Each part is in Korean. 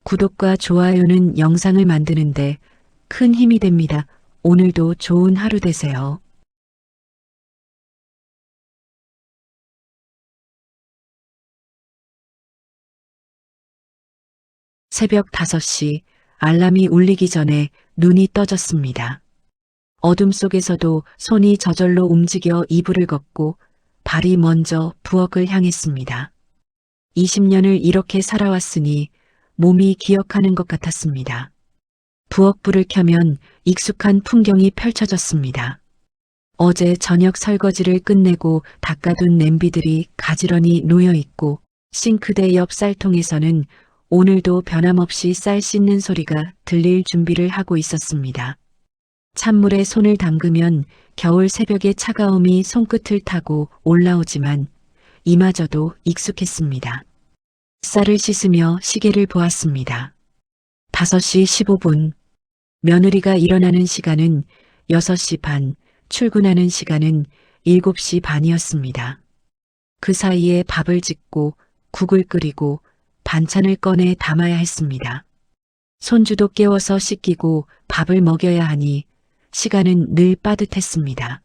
구독과 좋아요는 영상을 만드는데 큰 힘이 됩니다. 오늘도 좋은 하루 되세요. 새벽 5시 알람이 울리기 전에 눈이 떠졌습니다. 어둠 속에서도 손이 저절로 움직여 이불을 걷고 발이 먼저 부엌을 향했습니다. 20년을 이렇게 살아왔으니 몸이 기억하는 것 같았습니다. 부엌불을 켜면 익숙한 풍경이 펼쳐졌습니다. 어제 저녁 설거지를 끝내고 닦아둔 냄비들이 가지런히 놓여 있고 싱크대 옆 쌀통에서는 오늘도 변함없이 쌀 씻는 소리가 들릴 준비를 하고 있었습니다. 찬물에 손을 담그면 겨울 새벽의 차가움이 손끝을 타고 올라오지만 이마저도 익숙했습니다. 쌀을 씻으며 시계를 보았습니다. 5시 15분. 며느리가 일어나는 시간은 6시 반, 출근하는 시간은 7시 반이었습니다. 그 사이에 밥을 짓고 국을 끓이고 반찬을 꺼내 담아야 했습니다. 손주도 깨워서 씻기고 밥을 먹여야 하니 시간은 늘 빠듯했습니다.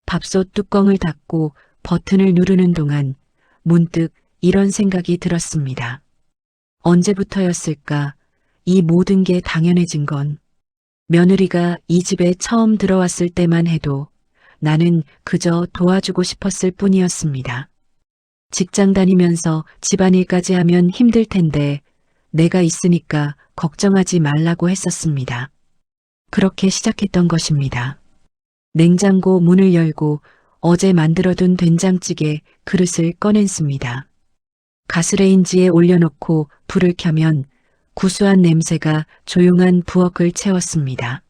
밥솥 뚜껑을 닫고 버튼을 누르는 동안 문득 이런 생각이 들었습니다. 언제부터였을까 이 모든 게 당연해진 건. 며느리가 이 집에 처음 들어왔을 때만 해도 나는 그저 도와주고 싶었을 뿐이었습니다. 직장 다니면서 집안일까지 하면 힘들 텐데 내가 있으니까 걱정하지 말라고 했었습니다. 그렇게 시작했던 것입니다. 냉장고 문을 열고 어제 만들어둔 된장찌개 그릇을 꺼냈습니다. 가스레인지에 올려놓고 불을 켜면 구수한 냄새가 조용한 부엌을 채웠습니다.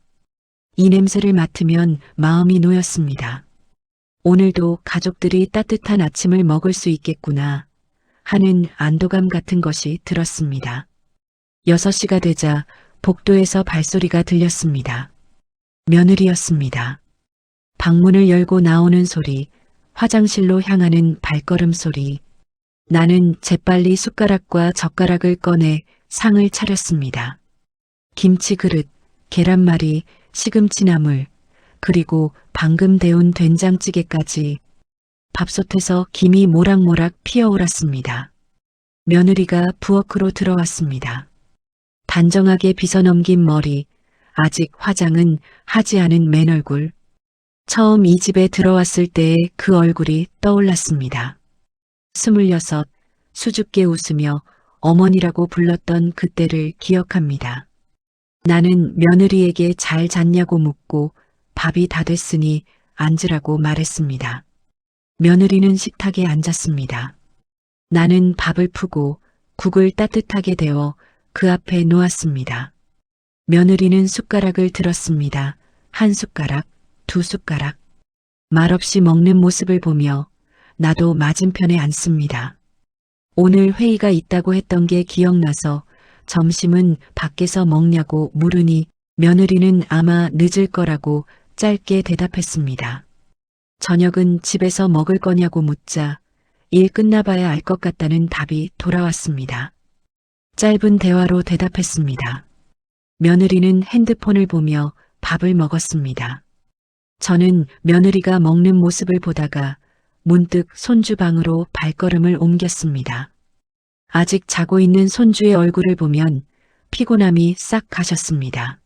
이 냄새를 맡으면 마음이 놓였습니다. 오늘도 가족들이 따뜻한 아침을 먹을 수 있겠구나 하는 안도감 같은 것이 들었습니다. 6시가 되자 복도에서 발소리가 들렸습니다. 며느리였습니다. 방문을 열고 나오는 소리, 화장실로 향하는 발걸음 소리. 나는 재빨리 숟가락과 젓가락을 꺼내 상을 차렸습니다. 김치 그릇, 계란말이, 시금치나물, 그리고 방금 데운 된장찌개까지. 밥솥에서 김이 모락모락 피어올랐습니다. 며느리가 부엌으로 들어왔습니다. 단정하게 빗어넘긴 머리, 아직 화장은 하지 않은 맨 얼굴. 처음 이 집에 들어왔을 때의 그 얼굴이 떠올랐습니다. 26, 수줍게 웃으며 어머니라고 불렀던 그때를 기억합니다. 나는 며느리에게 잘 잤냐고 묻고 밥이 다 됐으니 앉으라고 말했습니다. 며느리는 식탁에 앉았습니다. 나는 밥을 푸고 국을 따뜻하게 데워 그 앞에 놓았습니다. 며느리는 숟가락을 들었습니다. 한 숟가락, 2숟가락. 말없이 먹는 모습을 보며 나도 맞은편에 앉습니다. 오늘 회의가 있다고 했던 게 기억나서 점심은 밖에서 먹냐고 물으니 며느리는 아마 늦을 거라고 짧게 대답했습니다. 저녁은 집에서 먹을 거냐고 묻자 일 끝나봐야 알 것 같다는 답이 돌아왔습니다. 짧은 대화로 대답했습니다. 며느리는 핸드폰을 보며 밥을 먹었습니다. 저는 며느리가 먹는 모습을 보다가 문득 손주 방으로 발걸음을 옮겼습니다. 아직 자고 있는 손주의 얼굴을 보면 피곤함이 싹 가셨습니다.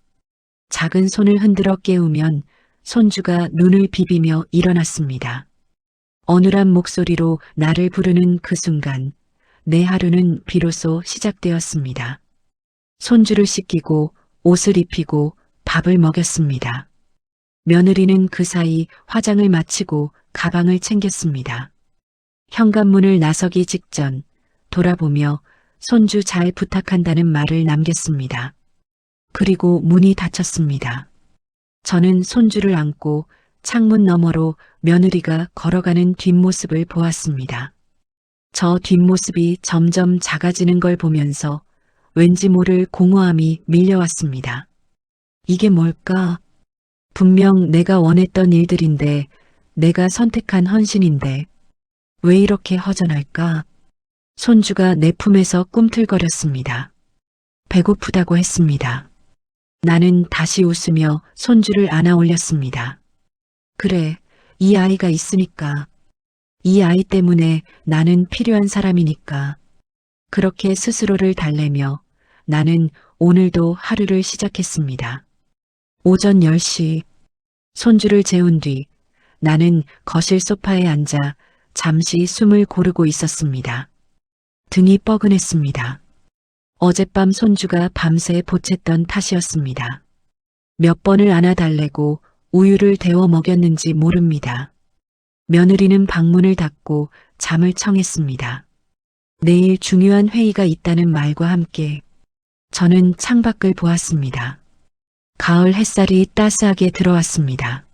작은 손을 흔들어 깨우면 손주가 눈을 비비며 일어났습니다. 어눌한 목소리로 나를 부르는 그 순간 내 하루는 비로소 시작되었습니다. 손주를 씻기고 옷을 입히고 밥을 먹였습니다. 며느리는 그 사이 화장을 마치고 가방을 챙겼습니다. 현관문을 나서기 직전 돌아보며 손주 잘 부탁한다는 말을 남겼습니다. 그리고 문이 닫혔습니다. 저는 손주를 안고 창문 너머로 며느리가 걸어가는 뒷모습을 보았습니다. 저 뒷모습이 점점 작아지는 걸 보면서 왠지 모를 공허함이 밀려왔습니다. 이게 뭘까? 분명 내가 원했던 일들인데, 내가 선택한 헌신인데 왜 이렇게 허전할까? 손주가 내 품에서 꿈틀거렸습니다. 배고프다고 했습니다. 나는 다시 웃으며 손주를 안아 올렸습니다. 그래, 이 아이가 있으니까. 이 아이 때문에 나는 필요한 사람이니까. 그렇게 스스로를 달래며 나는 오늘도 하루를 시작했습니다. 오전 10시 손주를 재운 뒤 나는 거실 소파에 앉아 잠시 숨을 고르고 있었습니다. 등이 뻐근했습니다. 어젯밤 손주가 밤새 보챘던 탓이었습니다. 몇 번을 안아달래고 우유를 데워 먹였는지 모릅니다. 며느리는 방문을 닫고 잠을 청했습니다. 내일 중요한 회의가 있다는 말과 함께 저는 창밖을 보았습니다. 가을 햇살이 따스하게 들어왔습니다.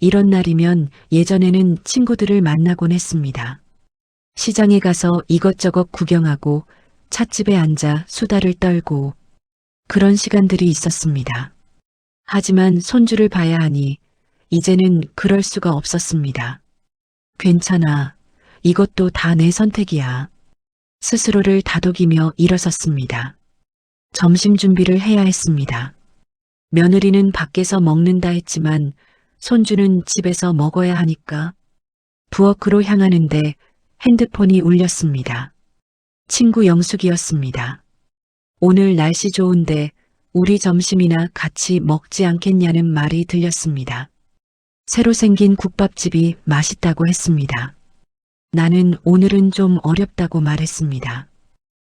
이런 날이면 예전에는 친구들을 만나곤 했습니다. 시장에 가서 이것저것 구경하고 찻집에 앉아 수다를 떨고 그런 시간들이 있었습니다. 하지만 손주를 봐야 하니 이제는 그럴 수가 없었습니다. 괜찮아. 이것도 다 내 선택이야. 스스로를 다독이며 일어섰습니다. 점심 준비를 해야 했습니다. 며느리는 밖에서 먹는다 했지만 손주는 집에서 먹어야 하니까 부엌으로 향하는데 핸드폰이 울렸습니다. 친구 영숙이었습니다. 오늘 날씨 좋은데 우리 점심이나 같이 먹지 않겠냐는 말이 들렸습니다. 새로 생긴 국밥집이 맛있다고 했습니다. 나는 오늘은 좀 어렵다고 말했습니다.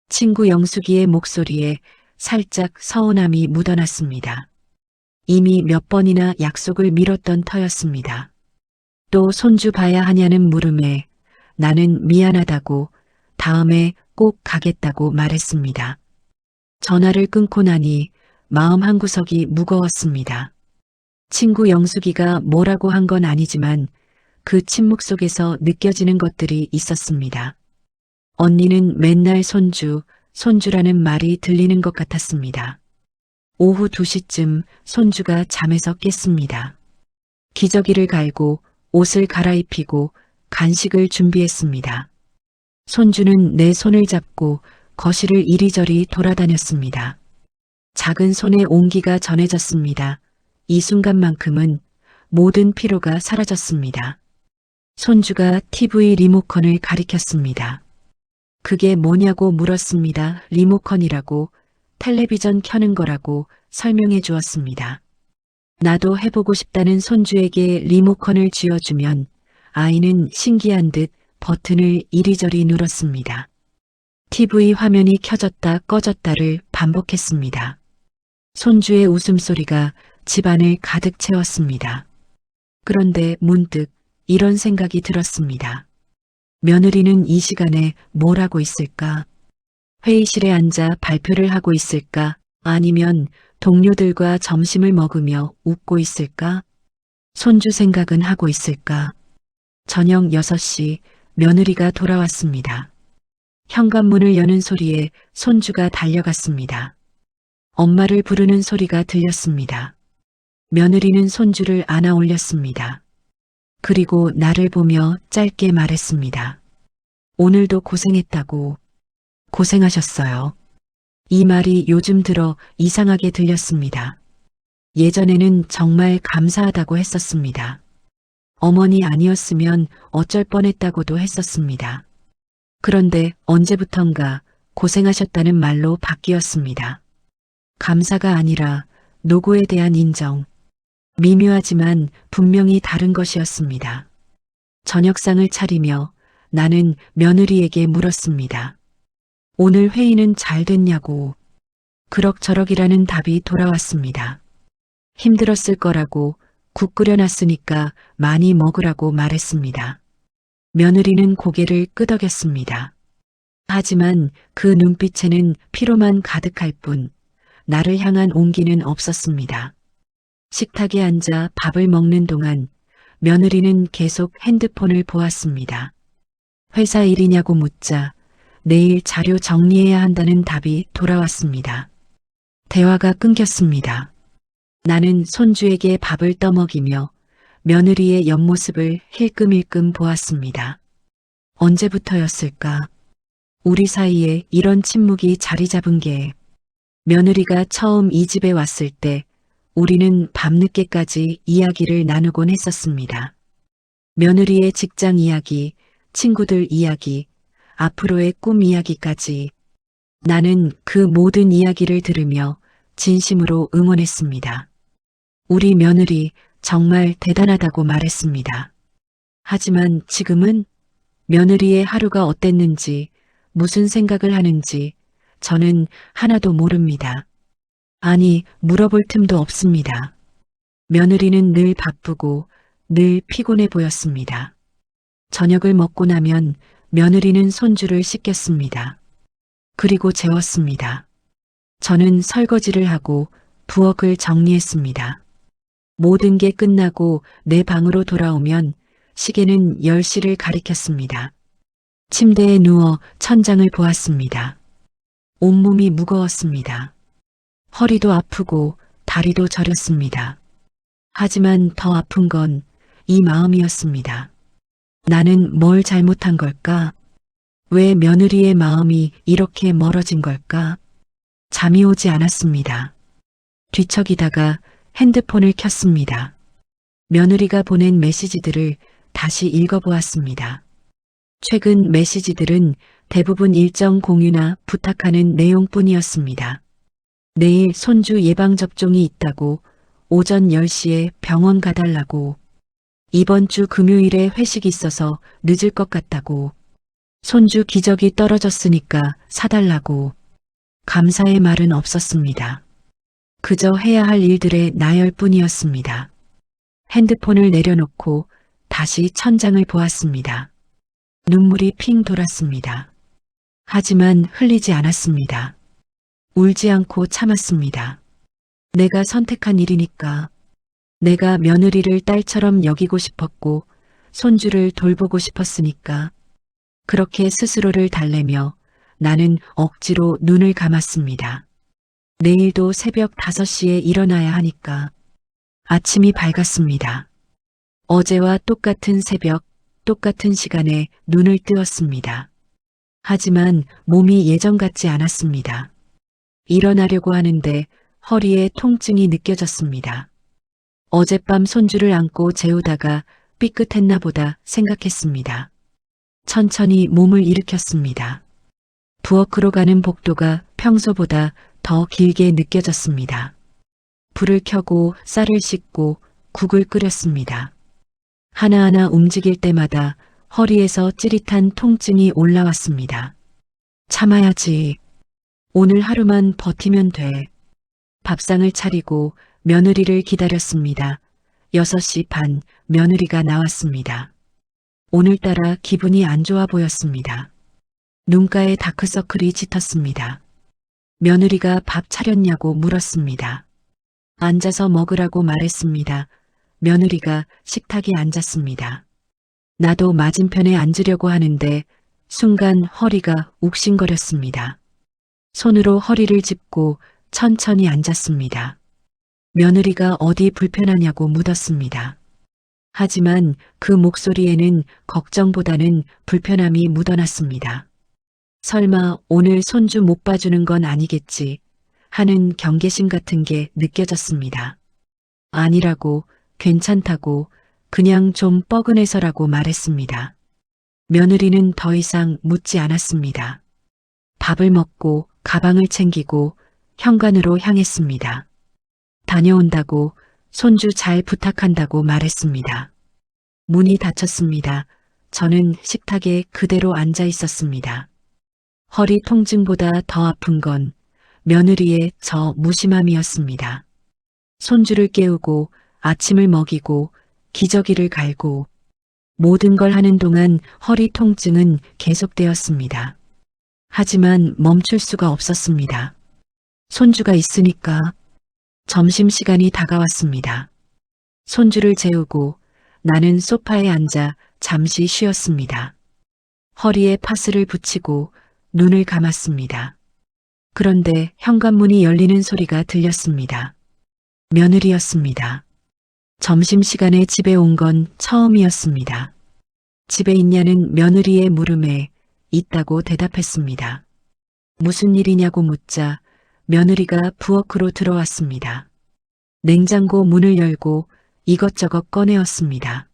친구 영숙이의 목소리에 살짝 서운함이 묻어났습니다. 이미 몇 번이나 약속을 미뤘던 터였습니다. 또 손주 봐야 하냐는 물음에 나는 미안하다고 다음에 꼭 가겠다고 말했습니다. 전화를 끊고 나니 마음 한구석이 무거웠습니다. 친구 영숙이가 뭐라고 한 건 아니지만 그 침묵 속에서 느껴지는 것들이 있었습니다. 언니는 맨날 손주, 손주라는 말이 들리는 것 같았습니다. 오후 2시쯤 손주가 잠에서 깼습니다. 기저귀를 갈고 옷을 갈아입히고 간식을 준비했습니다. 손주는 내 손을 잡고 거실을 이리저리 돌아다녔습니다. 작은 손에 온기가 전해졌습니다. 이 순간만큼은 모든 피로가 사라졌습니다. 손주가 TV 리모컨을 가리켰습니다. 그게 뭐냐고 물었습니다. 리모컨이라고 텔레비전 켜는 거라고 설명해 주었습니다. 나도 해보고 싶다는 손주에게 리모컨을 쥐어주면 아이는 신기한 듯 버튼을 이리저리 눌렀습니다. TV 화면이 켜졌다 꺼졌다를 반복했습니다. 손주의 웃음소리가 집안을 가득 채웠습니다. 그런데 문득 이런 생각이 들었습니다. 며느리는 이 시간에 뭘 하고 있을까? 회의실에 앉아 발표를 하고 있을까? 아니면 동료들과 점심을 먹으며 웃고 있을까? 손주 생각은 하고 있을까? 저녁 6시 며느리가 돌아왔습니다. 현관문을 여는 소리에 손주가 달려갔습니다. 엄마를 부르는 소리가 들렸습니다. 며느리는 손주를 안아 올렸습니다. 그리고 나를 보며 짧게 말했습니다. 오늘도 고생했다고. 고생하셨어요. 이 말이 요즘 들어 이상하게 들렸습니다. 예전에는 정말 감사하다고 했었습니다. 어머니 아니었으면 어쩔 뻔했다고도 했었습니다. 그런데 언제부턴가 고생하셨다는 말로 바뀌었습니다. 감사가 아니라 노고에 대한 인정. 미묘하지만 분명히 다른 것이었습니다. 저녁상을 차리며 나는 며느리에게 물었습니다. 오늘 회의는 잘 됐냐고. 그럭저럭이라는 답이 돌아왔습니다. 힘들었을 거라고 국 끓여놨으니까 많이 먹으라고 말했습니다. 며느리는 고개를 끄덕였습니다. 하지만 그 눈빛에는 피로만 가득할 뿐 나를 향한 온기는 없었습니다. 식탁에 앉아 밥을 먹는 동안 며느리는 계속 핸드폰을 보았습니다. 회사 일이냐고 묻자 내일 자료 정리해야 한다는 답이 돌아왔습니다. 대화가 끊겼습니다. 나는 손주에게 밥을 떠먹이며 며느리의 옆모습을 힐끔힐끔 보았습니다. 언제부터였을까? 우리 사이에 이런 침묵이 자리 잡은 게 며느리가 처음 이 집에 왔을 때 우리는 밤늦게까지 이야기를 나누곤 했었습니다. 며느리의 직장 이야기, 친구들 이야기, 앞으로의 꿈 이야기까지 나는 그 모든 이야기를 들으며 진심으로 응원했습니다. 우리 며느리 정말 대단하다고 말했습니다. 하지만 지금은 며느리의 하루가 어땠는지, 무슨 생각을 하는지 저는 하나도 모릅니다. 아니, 물어볼 틈도 없습니다. 며느리는 늘 바쁘고 늘 피곤해 보였습니다. 저녁을 먹고 나면 며느리는 손주를 씻겼습니다. 그리고 재웠습니다. 저는 설거지를 하고 부엌을 정리했습니다. 모든 게 끝나고 내 방으로 돌아오면 시계는 10시를 가리켰습니다. 침대에 누워 천장을 보았습니다. 온몸이 무거웠습니다. 허리도 아프고 다리도 저렸습니다. 하지만 더 아픈 건 이 마음이었습니다. 나는 뭘 잘못한 걸까? 왜 며느리의 마음이 이렇게 멀어진 걸까? 잠이 오지 않았습니다. 뒤척이다가 핸드폰을 켰습니다. 며느리가 보낸 메시지들을 다시 읽어보았습니다. 최근 메시지들은 대부분 일정 공유나 부탁하는 내용뿐이었습니다. 내일 손주 예방접종이 있다고, 오전 10시에 병원 가달라고, 이번 주 금요일에 회식이 있어서 늦을 것 같다고, 손주 기저귀 떨어졌으니까 사달라고, 감사의 말은 없었습니다. 그저 해야 할 일들의 나열뿐이었습니다. 핸드폰을 내려놓고 다시 천장을 보았습니다. 눈물이 핑 돌았습니다. 하지만 흘리지 않았습니다. 울지 않고 참았습니다. 내가 선택한 일이니까. 내가 며느리를 딸처럼 여기고 싶었고 손주를 돌보고 싶었으니까. 그렇게 스스로를 달래며 나는 억지로 눈을 감았습니다. 내일도 새벽 5시에 일어나야 하니까. 아침이 밝았습니다. 어제와 똑같은 새벽, 똑같은 시간에 눈을 뜨었습니다. 하지만 몸이 예전 같지 않았습니다. 일어나려고 하는데 허리에 통증이 느껴졌습니다. 어젯밤 손주를 안고 재우다가 삐끗했나 보다 생각했습니다. 천천히 몸을 일으켰습니다. 부엌으로 가는 복도가 평소보다 더 길게 느껴졌습니다. 불을 켜고 쌀을 씻고 국을 끓였습니다. 하나하나 움직일 때마다 허리에서 찌릿한 통증이 올라왔습니다. 참아야지. 오늘 하루만 버티면 돼. 밥상을 차리고 며느리를 기다렸습니다. 6시 반 며느리가 나왔습니다. 오늘따라 기분이 안 좋아 보였습니다. 눈가에 다크서클이 짙었습니다. 며느리가 밥 차렸냐고 물었습니다. 앉아서 먹으라고 말했습니다. 며느리가 식탁에 앉았습니다. 나도 맞은편에 앉으려고 하는데 순간 허리가 욱신거렸습니다. 손으로 허리를 짚고 천천히 앉았습니다. 며느리가 어디 불편하냐고 묻었습니다. 하지만 그 목소리에는 걱정보다는 불편함이 묻어났습니다. 설마 오늘 손주 못 봐주는 건 아니겠지 하는 경계심 같은 게 느껴졌습니다. 아니라고, 괜찮다고, 그냥 좀 뻐근해서라고 말했습니다. 며느리는 더 이상 묻지 않았습니다. 밥을 먹고 가방을 챙기고 현관으로 향했습니다. 다녀온다고, 손주 잘 부탁한다고 말했습니다. 문이 닫혔습니다. 저는 식탁에 그대로 앉아 있었습니다. 허리 통증보다 더 아픈 건 며느리의 저 무심함이었습니다. 손주를 깨우고 아침을 먹이고 기저귀를 갈고 모든 걸 하는 동안 허리 통증은 계속되었습니다. 하지만 멈출 수가 없었습니다. 손주가 있으니까. 점심시간이 다가왔습니다. 손주를 재우고 나는 소파에 앉아 잠시 쉬었습니다. 허리에 파스를 붙이고 눈을 감았습니다. 그런데 현관문이 열리는 소리가 들렸습니다. 며느리였습니다. 점심시간에 집에 온 건 처음이었습니다. 집에 있냐는 며느리의 물음에 있다고 대답했습니다. 무슨 일이냐고 묻자 며느리가 부엌으로 들어왔습니다. 냉장고 문을 열고 이것저것 꺼내었습니다.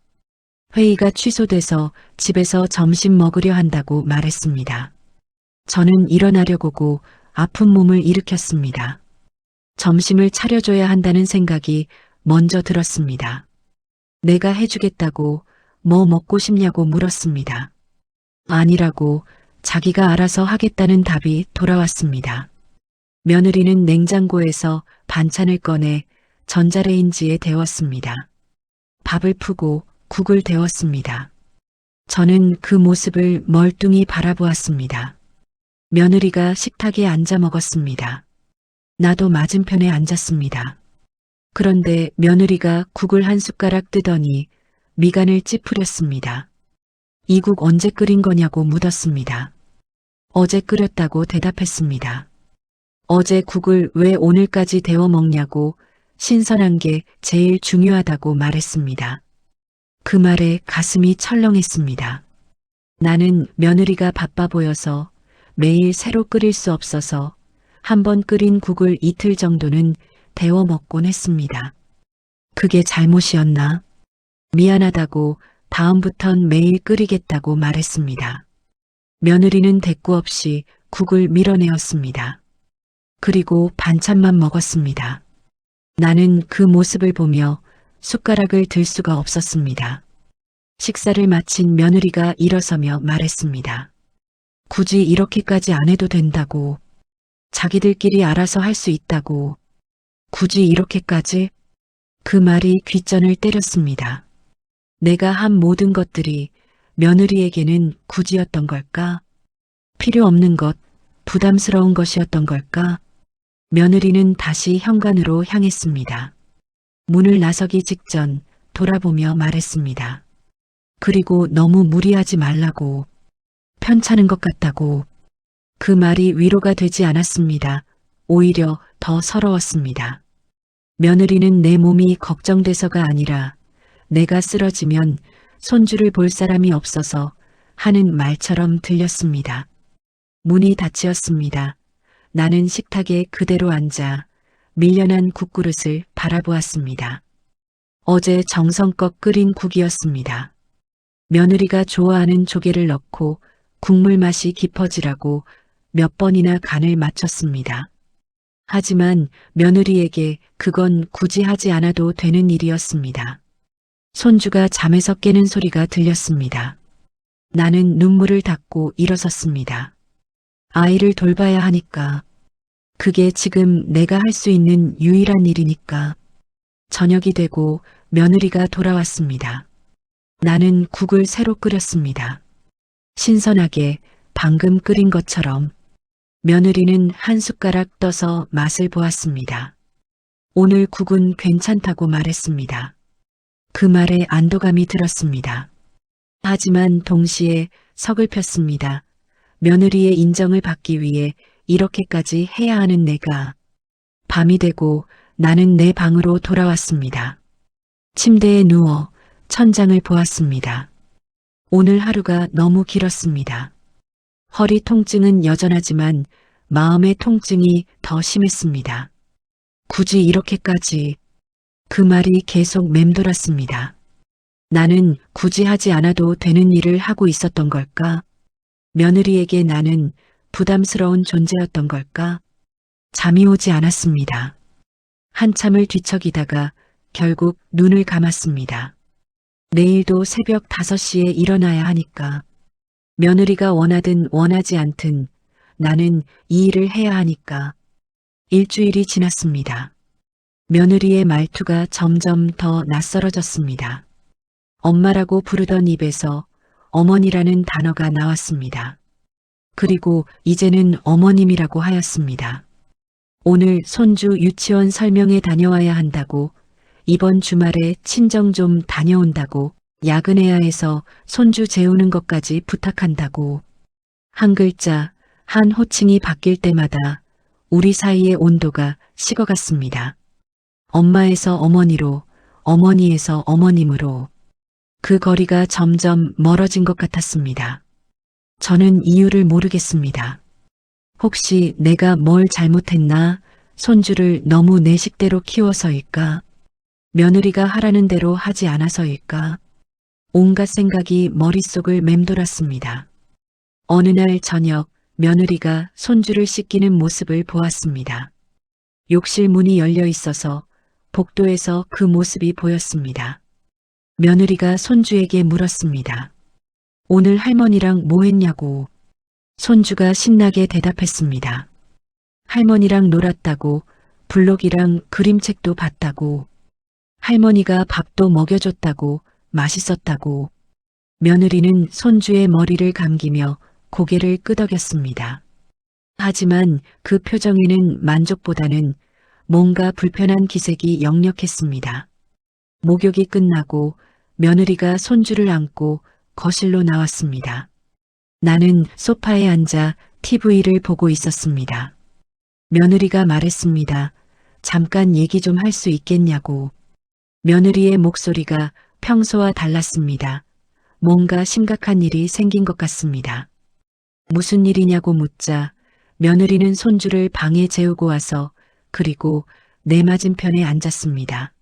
회의가 취소돼서 집에서 점심 먹으려 한다고 말했습니다. 저는 일어나려고고 아픈 몸을 일으켰습니다. 점심을 차려줘야 한다는 생각이 먼저 들었습니다. 내가 해주겠다고 뭐 먹고 싶냐고 물었습니다. 아니라고 자기가 알아서 하겠다는 답이 돌아왔습니다. 며느리는 냉장고에서 반찬을 꺼내 전자레인지에 데웠습니다. 밥을 푸고 국을 데웠습니다. 저는 그 모습을 멀뚱히 바라보았습니다. 며느리가 식탁에 앉아 먹었습니다. 나도 맞은편에 앉았습니다. 그런데 며느리가 국을 한 숟가락 뜨더니 미간을 찌푸렸습니다. 이 국 언제 끓인 거냐고 묻었습니다. 어제 끓였다고 대답했습니다. 어제 국을 왜 오늘까지 데워 먹냐고 신선한 게 제일 중요하다고 말했습니다. 그 말에 가슴이 철렁했습니다. 나는 며느리가 바빠 보여서 매일 새로 끓일 수 없어서 한 번 끓인 국을 이틀 정도는 데워 먹곤 했습니다. 그게 잘못이었나? 미안하다고 다음부턴 매일 끓이겠다고 말했습니다. 며느리는 대꾸 없이 국을 밀어내었습니다. 그리고 반찬만 먹었습니다. 나는 그 모습을 보며 숟가락을 들 수가 없었습니다. 식사를 마친 며느리가 일어서며 말했습니다. 굳이 이렇게까지 안 해도 된다고. 자기들끼리 알아서 할 수 있다고. 굳이 이렇게까지? 그 말이 귓전을 때렸습니다. 내가 한 모든 것들이 며느리에게는 굳이였던 걸까? 필요 없는 것, 부담스러운 것이었던 걸까? 며느리는 다시 현관으로 향했습니다. 문을 나서기 직전 돌아보며 말했습니다. 그리고 너무 무리하지 말라고. 편찮은 것 같다고. 그 말이 위로가 되지 않았습니다. 오히려 더 서러웠습니다. 며느리는 내 몸이 걱정돼서가 아니라 내가 쓰러지면 손주를 볼 사람이 없어서 하는 말처럼 들렸습니다. 문이 닫히었습니다. 나는 식탁에 그대로 앉아 밀려난 국그릇을 바라보았습니다. 어제 정성껏 끓인 국이었습니다. 며느리가 좋아하는 조개를 넣고 국물 맛이 깊어지라고 몇 번이나 간을 맞췄습니다. 하지만 며느리에게 그건 굳이 하지 않아도 되는 일이었습니다. 손주가 잠에서 깨는 소리가 들렸습니다. 나는 눈물을 닦고 일어섰습니다. 아이를 돌봐야 하니까. 그게 지금 내가 할 수 있는 유일한 일이니까. 저녁이 되고 며느리가 돌아왔습니다. 나는 국을 새로 끓였습니다. 신선하게 방금 끓인 것처럼. 며느리는 한 숟가락 떠서 맛을 보았습니다. 오늘 국은 괜찮다고 말했습니다. 그 말에 안도감이 들었습니다. 하지만 동시에 서글펐습니다. 며느리의 인정을 받기 위해 이렇게까지 해야 하는 내가. 밤이 되고 나는 내 방으로 돌아왔습니다. 침대에 누워 천장을 보았습니다. 오늘 하루가 너무 길었습니다. 허리 통증은 여전하지만 마음의 통증이 더 심했습니다. 굳이 이렇게까지. 그 말이 계속 맴돌았습니다. 나는 굳이 하지 않아도 되는 일을 하고 있었던 걸까? 며느리에게 나는 부담스러운 존재였던 걸까? 잠이 오지 않았습니다. 한참을 뒤척이다가 결국 눈을 감았습니다. 내일도 새벽 5시에 일어나야 하니까. 며느리가 원하든 원하지 않든 나는 이 일을 해야 하니까. 일주일이 지났습니다. 며느리의 말투가 점점 더 낯설어졌습니다. 엄마라고 부르던 입에서 어머니라는 단어가 나왔습니다. 그리고 이제는 어머님이라고 하였습니다. 오늘 손주 유치원 설명회 다녀와야 한다고, 이번 주말에 친정 좀 다녀온다고, 야근해야 해서 손주 재우는 것까지 부탁한다고. 한 글자, 한 호칭이 바뀔 때마다 우리 사이의 온도가 식어갔습니다. 엄마에서 어머니로, 어머니에서 어머님으로. 그 거리가 점점 멀어진 것 같았습니다. 저는 이유를 모르겠습니다. 혹시 내가 뭘 잘못했나? 손주를 너무 내 식대로 키워서일까? 며느리가 하라는 대로 하지 않아서일까? 온갖 생각이 머릿속을 맴돌았습니다. 어느 날 저녁 며느리가 손주를 씻기는 모습을 보았습니다. 욕실 문이 열려 있어서 복도에서 그 모습이 보였습니다. 며느리가 손주에게 물었습니다. 오늘 할머니랑 뭐 했냐고. 손주가 신나게 대답했습니다. 할머니랑 놀았다고, 블록이랑 그림책도 봤다고, 할머니가 밥도 먹여줬다고, 맛있었다고. 며느리는 손주의 머리를 감기며 고개를 끄덕였습니다. 하지만 그 표정에는 만족보다는 뭔가 불편한 기색이 역력했습니다. 목욕이 끝나고 며느리가 손주를 안고 거실로 나왔습니다. 나는 소파에 앉아 TV를 보고 있었습니다. 며느리가 말했습니다. 잠깐 얘기 좀 할 수 있겠냐고. 며느리의 목소리가 평소와 달랐습니다. 뭔가 심각한 일이 생긴 것 같습니다. 무슨 일이냐고 묻자 며느리는 손주를 방에 재우고 와서 그리고 내 맞은편에 앉았습니다.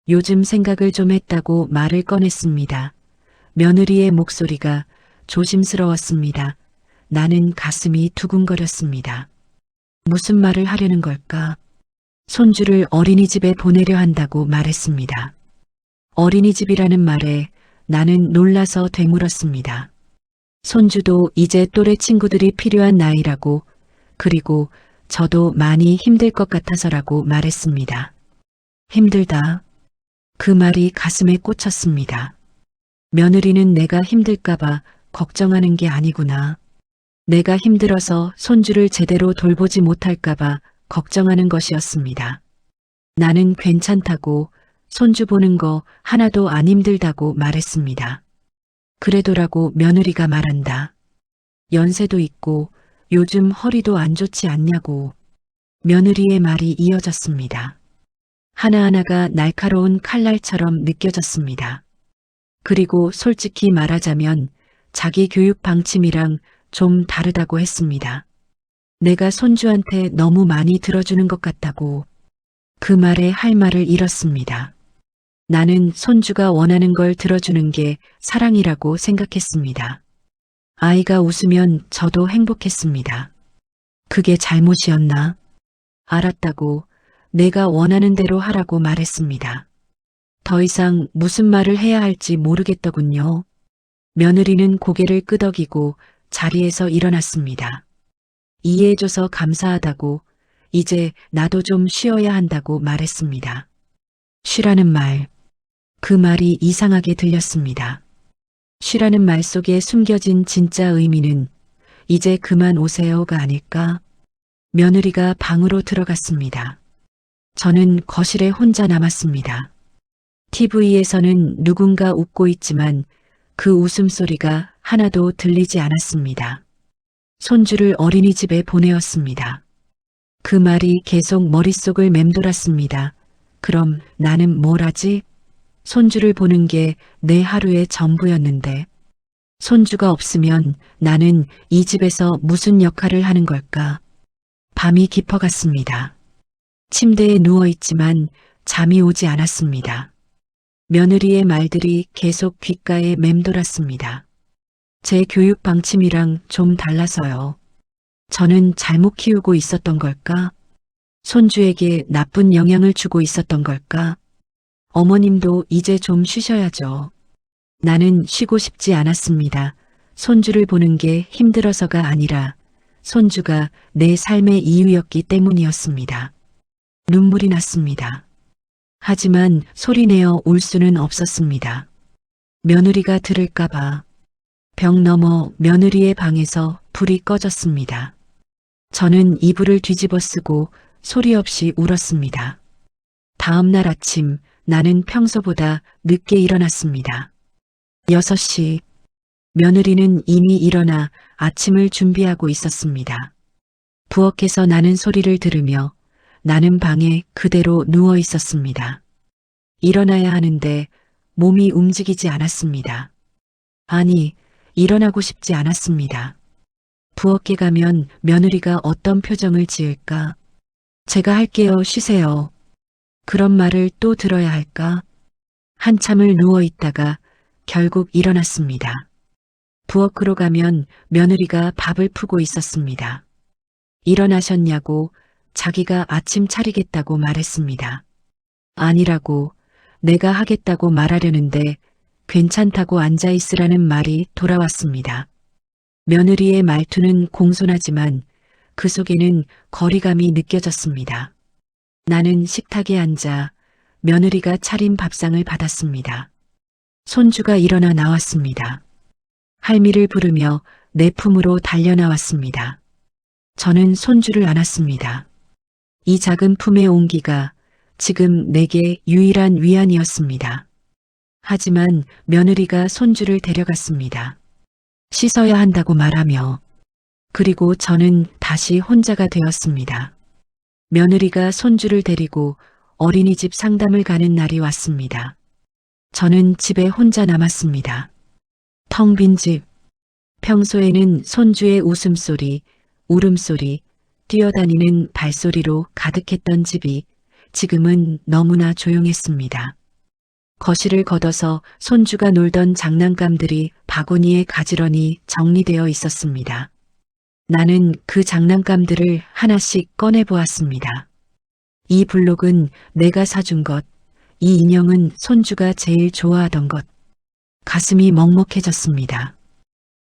요즘 생각을 좀 했다고 말을 꺼냈습니다. 며느리의 목소리가 조심스러웠습니다. 나는 가슴이 두근거렸습니다. 무슨 말을 하려는 걸까? 손주를 어린이집에 보내려 한다고 말했습니다. 어린이집이라는 말에 나는 놀라서 되물었습니다. 손주도 이제 또래 친구들이 필요한 나이라고, 그리고 저도 많이 힘들 것 같아서라고 말했습니다. 힘들다. 그 말이 가슴에 꽂혔습니다. 며느리는 내가 힘들까봐 걱정하는 게 아니구나. 내가 힘들어서 손주를 제대로 돌보지 못할까봐 걱정하는 것이었습니다. 나는 괜찮다고, 손주 보는 거 하나도 안 힘들다고 말했습니다. 그래도라고 며느리가 말한다. 연세도 있고 요즘 허리도 안 좋지 않냐고. 며느리의 말이 이어졌습니다. 하나하나가 날카로운 칼날처럼 느껴졌습니다. 그리고 솔직히 말하자면 자기 교육 방침이랑 좀 다르다고 했습니다. 내가 손주한테 너무 많이 들어주는 것 같다고. 그 말에 할 말을 잃었습니다. 나는 손주가 원하는 걸 들어주는 게 사랑이라고 생각했습니다. 아이가 웃으면 저도 행복했습니다. 그게 잘못이었나? 알았다고 내가 원하는 대로 하라고 말했습니다. 더 이상 무슨 말을 해야 할지 모르겠더군요. 며느리는 고개를 끄덕이고 자리에서 일어났습니다. 이해해줘서 감사하다고, 이제 나도 좀 쉬어야 한다고 말했습니다. 쉬라는 말. 그 말이 이상하게 들렸습니다. 쉬라는 말 속에 숨겨진 진짜 의미는 이제 그만 오세요가 아닐까? 며느리가 방으로 들어갔습니다. 저는 거실에 혼자 남았습니다. TV에서는 누군가 웃고 있지만 그 웃음소리가 하나도 들리지 않았습니다. 손주를 어린이집에 보내었습니다. 그 말이 계속 머릿속을 맴돌았습니다. 그럼 나는 뭘 하지? 손주를 보는 게 내 하루의 전부였는데 손주가 없으면 나는 이 집에서 무슨 역할을 하는 걸까? 밤이 깊어갔습니다. 침대에 누워있지만 잠이 오지 않았습니다. 며느리의 말들이 계속 귓가에 맴돌았습니다. 제 교육 방침이랑 좀 달라서요. 저는 잘못 키우고 있었던 걸까? 손주에게 나쁜 영향을 주고 있었던 걸까? 어머님도 이제 좀 쉬셔야죠. 나는 쉬고 싶지 않았습니다. 손주를 보는 게 힘들어서가 아니라 손주가 내 삶의 이유였기 때문이었습니다. 눈물이 났습니다. 하지만 소리내어 울 수는 없었습니다. 며느리가 들을까봐. 벽 너머 며느리의 방에서 불이 꺼졌습니다. 저는 이불을 뒤집어 쓰고 소리 없이 울었습니다. 다음 날 아침 나는 평소보다 늦게 일어났습니다. 6시. 며느리는 이미 일어나 아침을 준비하고 있었습니다. 부엌에서 나는 소리를 들으며 나는 방에 그대로 누워 있었습니다. 일어나야 하는데 몸이 움직이지 않았습니다. 아니, 일어나고 싶지 않았습니다. 부엌에 가면 며느리가 어떤 표정을 지을까? 제가 할게요, 쉬세요. 그런 말을 또 들어야 할까? 한참을 누워 있다가 결국 일어났습니다. 부엌으로 가면 며느리가 밥을 푸고 있었습니다. 일어나셨냐고 자기가 아침 차리겠다고 말했습니다. 아니라고 내가 하겠다고 말하려는데 괜찮다고 앉아 있으라는 말이 돌아왔습니다. 며느리의 말투는 공손하지만 그 속에는 거리감이 느껴졌습니다. 나는 식탁에 앉아 며느리가 차린 밥상을 받았습니다. 손주가 일어나 나왔습니다. 할미를 부르며 내 품으로 달려 나왔습니다. 저는 손주를 안았습니다. 이 작은 품의 온기가 지금 내게 유일한 위안이었습니다. 하지만 며느리가 손주를 데려갔습니다. 씻어야 한다고 말하며 그리고 저는 다시 혼자가 되었습니다. 며느리가 손주를 데리고 어린이집 상담을 가는 날이 왔습니다. 저는 집에 혼자 남았습니다. 텅 빈 집. 평소에는 손주의 웃음소리, 울음소리, 뛰어다니는 발소리로 가득했던 집이 지금은 너무나 조용했습니다. 거실을 걷어서 손주가 놀던 장난감들이 바구니에 가지런히 정리되어 있었습니다. 나는 그 장난감들을 하나씩 꺼내보았습니다. 이 블록은 내가 사준 것, 이 인형은 손주가 제일 좋아하던 것. 가슴이 먹먹해졌습니다.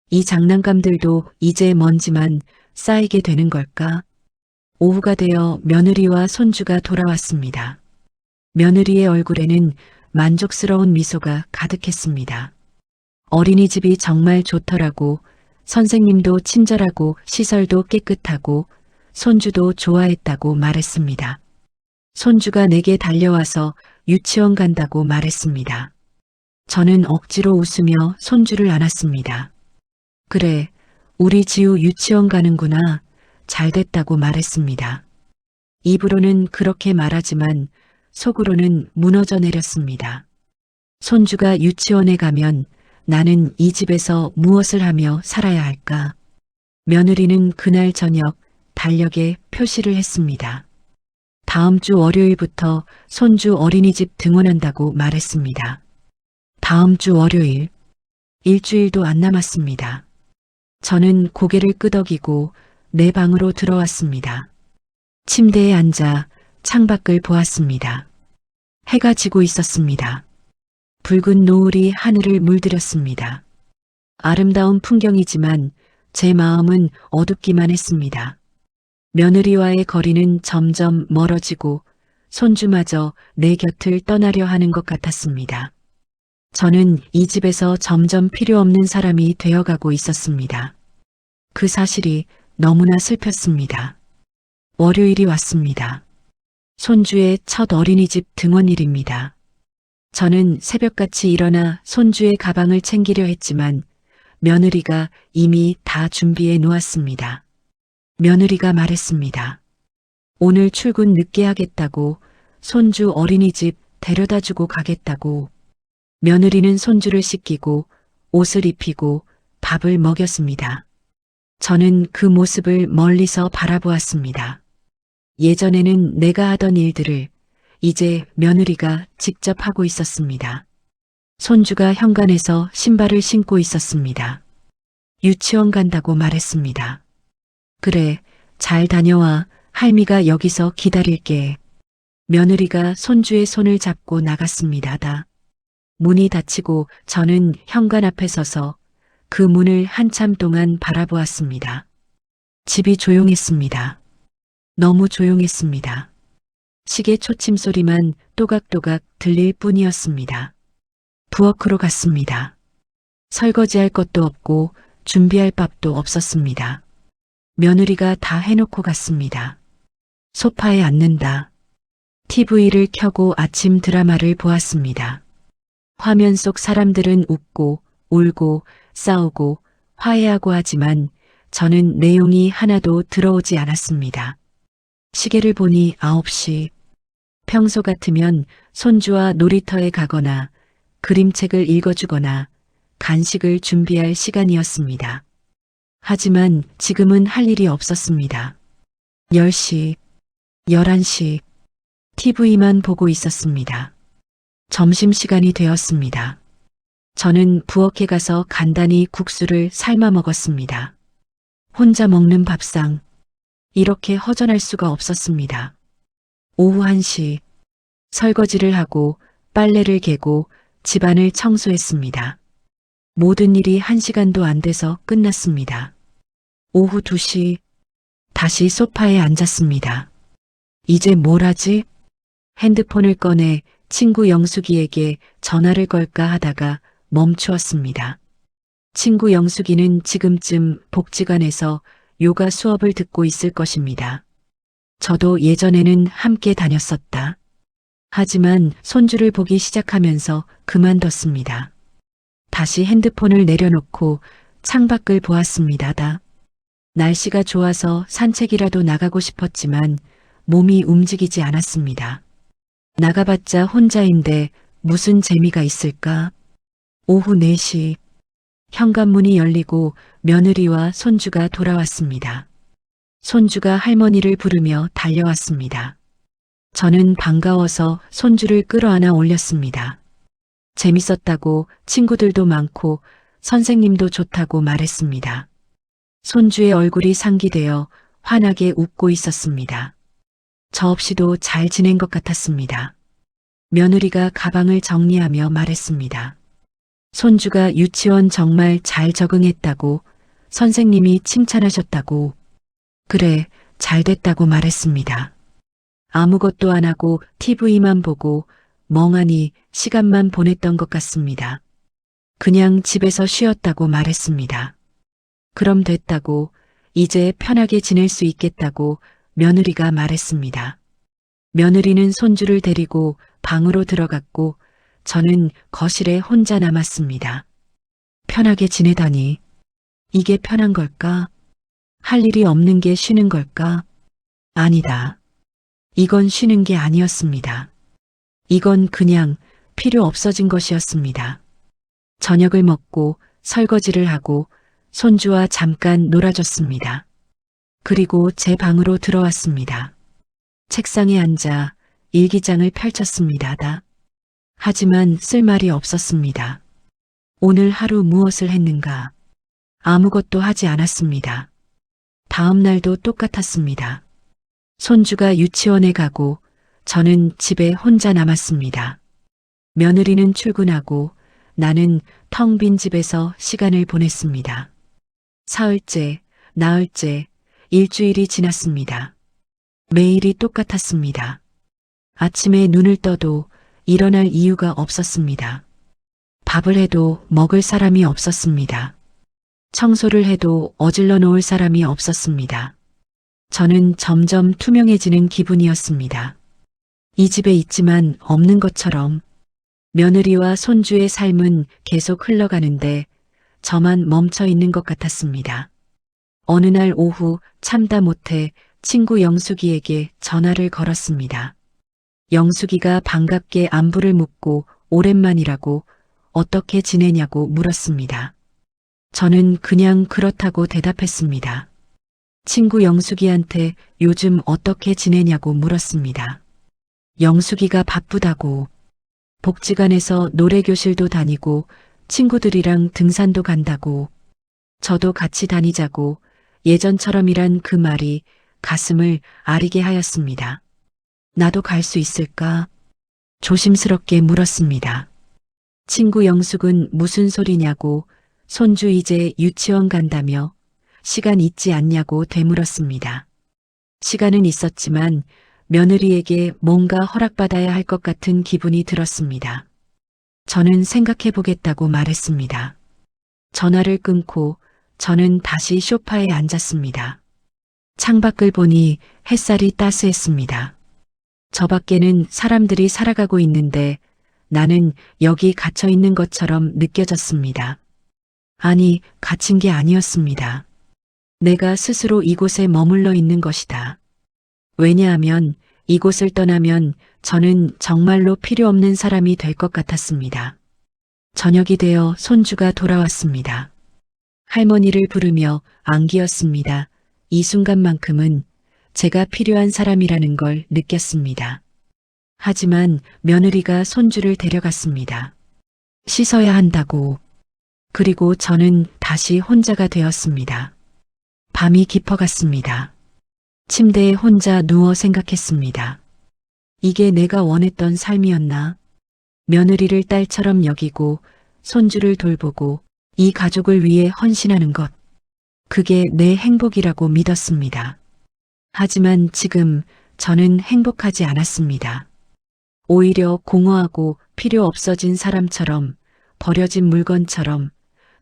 이 장난감들도 이제 먼지만 쌓이게 되는 걸까? 오후가 되어 며느리와 손주가 돌아왔습니다. 며느리의 얼굴에는 만족스러운 미소가 가득했습니다. 어린이집이 정말 좋더라고. 선생님도 친절하고 시설도 깨끗하고 손주도 좋아했다고 말했습니다. 손주가 내게 달려와서 유치원 간다고 말했습니다. 저는 억지로 웃으며 손주를 안았습니다. 그래, 우리 지우 유치원 가는구나. 잘 됐다고 말했습니다. 입으로는 그렇게 말하지만 속으로는 무너져 내렸습니다. 손주가 유치원에 가면 나는 이 집에서 무엇을 하며 살아야 할까? 며느리는 그날 저녁 달력에 표시를 했습니다. 다음 주 월요일부터 손주 어린이집 등원한다고 말했습니다. 다음 주 월요일, 일주일도 안 남았습니다. 저는 고개를 끄덕이고 내 방으로 들어왔습니다. 침대에 앉아 창밖을 보았습니다. 해가 지고 있었습니다. 붉은 노을이 하늘을 물들였습니다. 아름다운 풍경이지만 제 마음은 어둡기만 했습니다. 며느리와의 거리는 점점 멀어지고 손주마저 내 곁을 떠나려 하는 것 같았습니다. 저는 이 집에서 점점 필요 없는 사람이 되어가고 있었습니다. 그 사실이 너무나 슬펐습니다. 월요일이 왔습니다. 손주의 첫 어린이집 등원일입니다. 저는 새벽같이 일어나 손주의 가방을 챙기려 했지만 며느리가 이미 다 준비해 놓았습니다. 며느리가 말했습니다. 오늘 출근 늦게 하겠다고, 손주 어린이집 데려다 주고 가겠다고. 며느리는 손주를 씻기고 옷을 입히고 밥을 먹였습니다. 저는 그 모습을 멀리서 바라보았습니다. 예전에는 내가 하던 일들을 이제 며느리가 직접 하고 있었습니다. 손주가 현관에서 신발을 신고 있었습니다. 유치원 간다고 말했습니다. 그래, 잘 다녀와. 할미가 여기서 기다릴게. 며느리가 손주의 손을 잡고 나갔습니다. 문이 닫히고 저는 현관 앞에 서서 그 문을 한참 동안 바라보았습니다. 집이 조용했습니다. 너무 조용했습니다. 시계 초침 소리만 또각또각 들릴 뿐이었습니다. 부엌으로 갔습니다. 설거지할 것도 없고 준비할 밥도 없었습니다. 며느리가 다 해놓고 갔습니다. 소파에 앉는다. TV를 켜고 아침 드라마를 보았습니다. 화면 속 사람들은 웃고 울고 싸우고 화해하고 하지만 저는 내용이 하나도 들어오지 않았습니다. 시계를 보니 9시. 평소 같으면 손주와 놀이터에 가거나 그림책을 읽어주거나 간식을 준비할 시간이었습니다. 하지만 지금은 할 일이 없었습니다. 10시, 11시, TV만 보고 있었습니다. 점심시간이 되었습니다. 저는 부엌에 가서 간단히 국수를 삶아 먹었습니다. 혼자 먹는 밥상, 이렇게 허전할 수가 없었습니다. 오후 1시, 설거지를 하고 빨래를 개고 집안을 청소했습니다. 모든 일이 1시간도 안 돼서 끝났습니다. 오후 2시, 다시 소파에 앉았습니다. 이제 뭘 하지? 핸드폰을 꺼내 친구 영숙이에게 전화를 걸까 하다가 멈추었습니다. 친구 영숙이는 지금쯤 복지관에서 요가 수업을 듣고 있을 것입니다. 저도 예전에는 함께 다녔었다. 하지만 손주를 보기 시작하면서 그만뒀습니다. 다시 핸드폰을 내려놓고 창밖을 보았습니다. 날씨가 좋아서 산책이라도 나가고 싶었지만 몸이 움직이지 않았습니다. 나가봤자 혼자인데 무슨 재미가 있을까? 오후 4시, 현관문이 열리고 며느리와 손주가 돌아왔습니다. 손주가 할머니를 부르며 달려왔습니다. 저는 반가워서 손주를 끌어안아 올렸습니다. 재밌었다고 친구들도 많고 선생님도 좋다고 말했습니다. 손주의 얼굴이 상기되어 환하게 웃고 있었습니다. 저 없이도 잘 지낸 것 같았습니다. 며느리가 가방을 정리하며 말했습니다. 손주가 유치원 정말 잘 적응했다고 선생님이 칭찬하셨다고. 그래, 잘 됐다고 말했습니다. 아무것도 안 하고 TV만 보고 멍하니 시간만 보냈던 것 같습니다. 그냥 집에서 쉬었다고 말했습니다. 그럼 됐다고, 이제 편하게 지낼 수 있겠다고 며느리가 말했습니다. 며느리는 손주를 데리고 방으로 들어갔고 저는 거실에 혼자 남았습니다. 편하게 지내다니, 이게 편한 걸까? 할 일이 없는 게 쉬는 걸까? 아니다. 이건 쉬는 게 아니었습니다. 이건 그냥 필요 없어진 것이었습니다. 저녁을 먹고 설거지를 하고 손주와 잠깐 놀아줬습니다. 그리고 제 방으로 들어왔습니다. 책상에 앉아 일기장을 펼쳤습니다. 하지만 쓸 말이 없었습니다. 오늘 하루 무엇을 했는가? 아무것도 하지 않았습니다. 다음 날도 똑같았습니다. 손주가 유치원에 가고 저는 집에 혼자 남았습니다. 며느리는 출근하고 나는 텅 빈 집에서 시간을 보냈습니다. 사흘째, 나흘째, 일주일이 지났습니다. 매일이 똑같았습니다. 아침에 눈을 떠도 일어날 이유가 없었습니다. 밥을 해도 먹을 사람이 없었습니다. 청소를 해도 어질러 놓을 사람이 없었습니다. 저는 점점 투명해지는 기분이었습니다. 이 집에 있지만 없는 것처럼 며느리와 손주의 삶은 계속 흘러가는데 저만 멈춰 있는 것 같았습니다. 어느 날 오후 참다 못해 친구 영숙이에게 전화를 걸었습니다. 영숙이가 반갑게 안부를 묻고 오랜만이라고 어떻게 지내냐고 물었습니다. 저는 그냥 그렇다고 대답했습니다. 친구 영숙이한테 요즘 어떻게 지내냐고 물었습니다. 영숙이가 바쁘다고, 복지관에서 노래교실도 다니고 친구들이랑 등산도 간다고, 저도 같이 다니자고 예전처럼이란 그 말이 가슴을 아리게 하였습니다. 나도 갈 수 있을까? 조심스럽게 물었습니다. 친구 영숙은 무슨 소리냐고 손주 이제 유치원 간다며 시간 있지 않냐고 되물었습니다. 시간은 있었지만 며느리에게 뭔가 허락받아야 할 것 같은 기분이 들었습니다. 저는 생각해 보겠다고 말했습니다. 전화를 끊고 저는 다시 소파에 앉았습니다. 창밖을 보니 햇살이 따스했습니다. 저 밖에는 사람들이 살아가고 있는데 나는 여기 갇혀 있는 것처럼 느껴졌습니다. 아니, 갇힌 게 아니었습니다. 내가 스스로 이곳에 머물러 있는 것이다. 왜냐하면 이곳을 떠나면 저는 정말로 필요 없는 사람이 될 것 같았습니다. 저녁이 되어 손주가 돌아왔습니다. 할머니를 부르며 안기었습니다. 이 순간만큼은 제가 필요한 사람이라는 걸 느꼈습니다. 하지만 며느리가 손주를 데려갔습니다. 씻어야 한다고. 그리고 저는 다시 혼자가 되었습니다. 밤이 깊어갔습니다. 침대에 혼자 누워 생각했습니다. 이게 내가 원했던 삶이었나? 며느리를 딸처럼 여기고 손주를 돌보고 이 가족을 위해 헌신하는 것. 그게 내 행복이라고 믿었습니다. 하지만 지금 저는 행복하지 않았습니다. 오히려 공허하고 필요 없어진 사람처럼, 버려진 물건처럼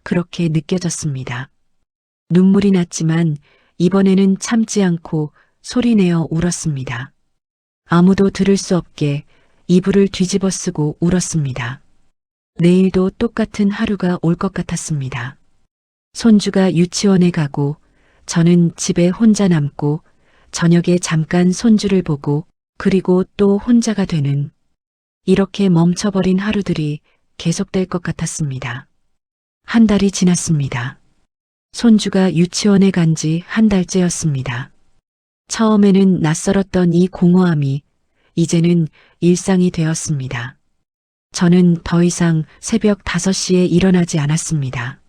그렇게 느껴졌습니다. 눈물이 났지만 이번에는 참지 않고 소리내어 울었습니다. 아무도 들을 수 없게 이불을 뒤집어 쓰고 울었습니다. 내일도 똑같은 하루가 올 것 같았습니다. 손주가 유치원에 가고 저는 집에 혼자 남고 저녁에 잠깐 손주를 보고 그리고 또 혼자가 되는 이렇게 멈춰버린 하루들이 계속될 것 같았습니다. 한 달이 지났습니다. 손주가 유치원에 간 지 한 달째였습니다. 처음에는 낯설었던 이 공허함이 이제는 일상이 되었습니다. 저는 더 이상 새벽 5시에 일어나지 않았습니다.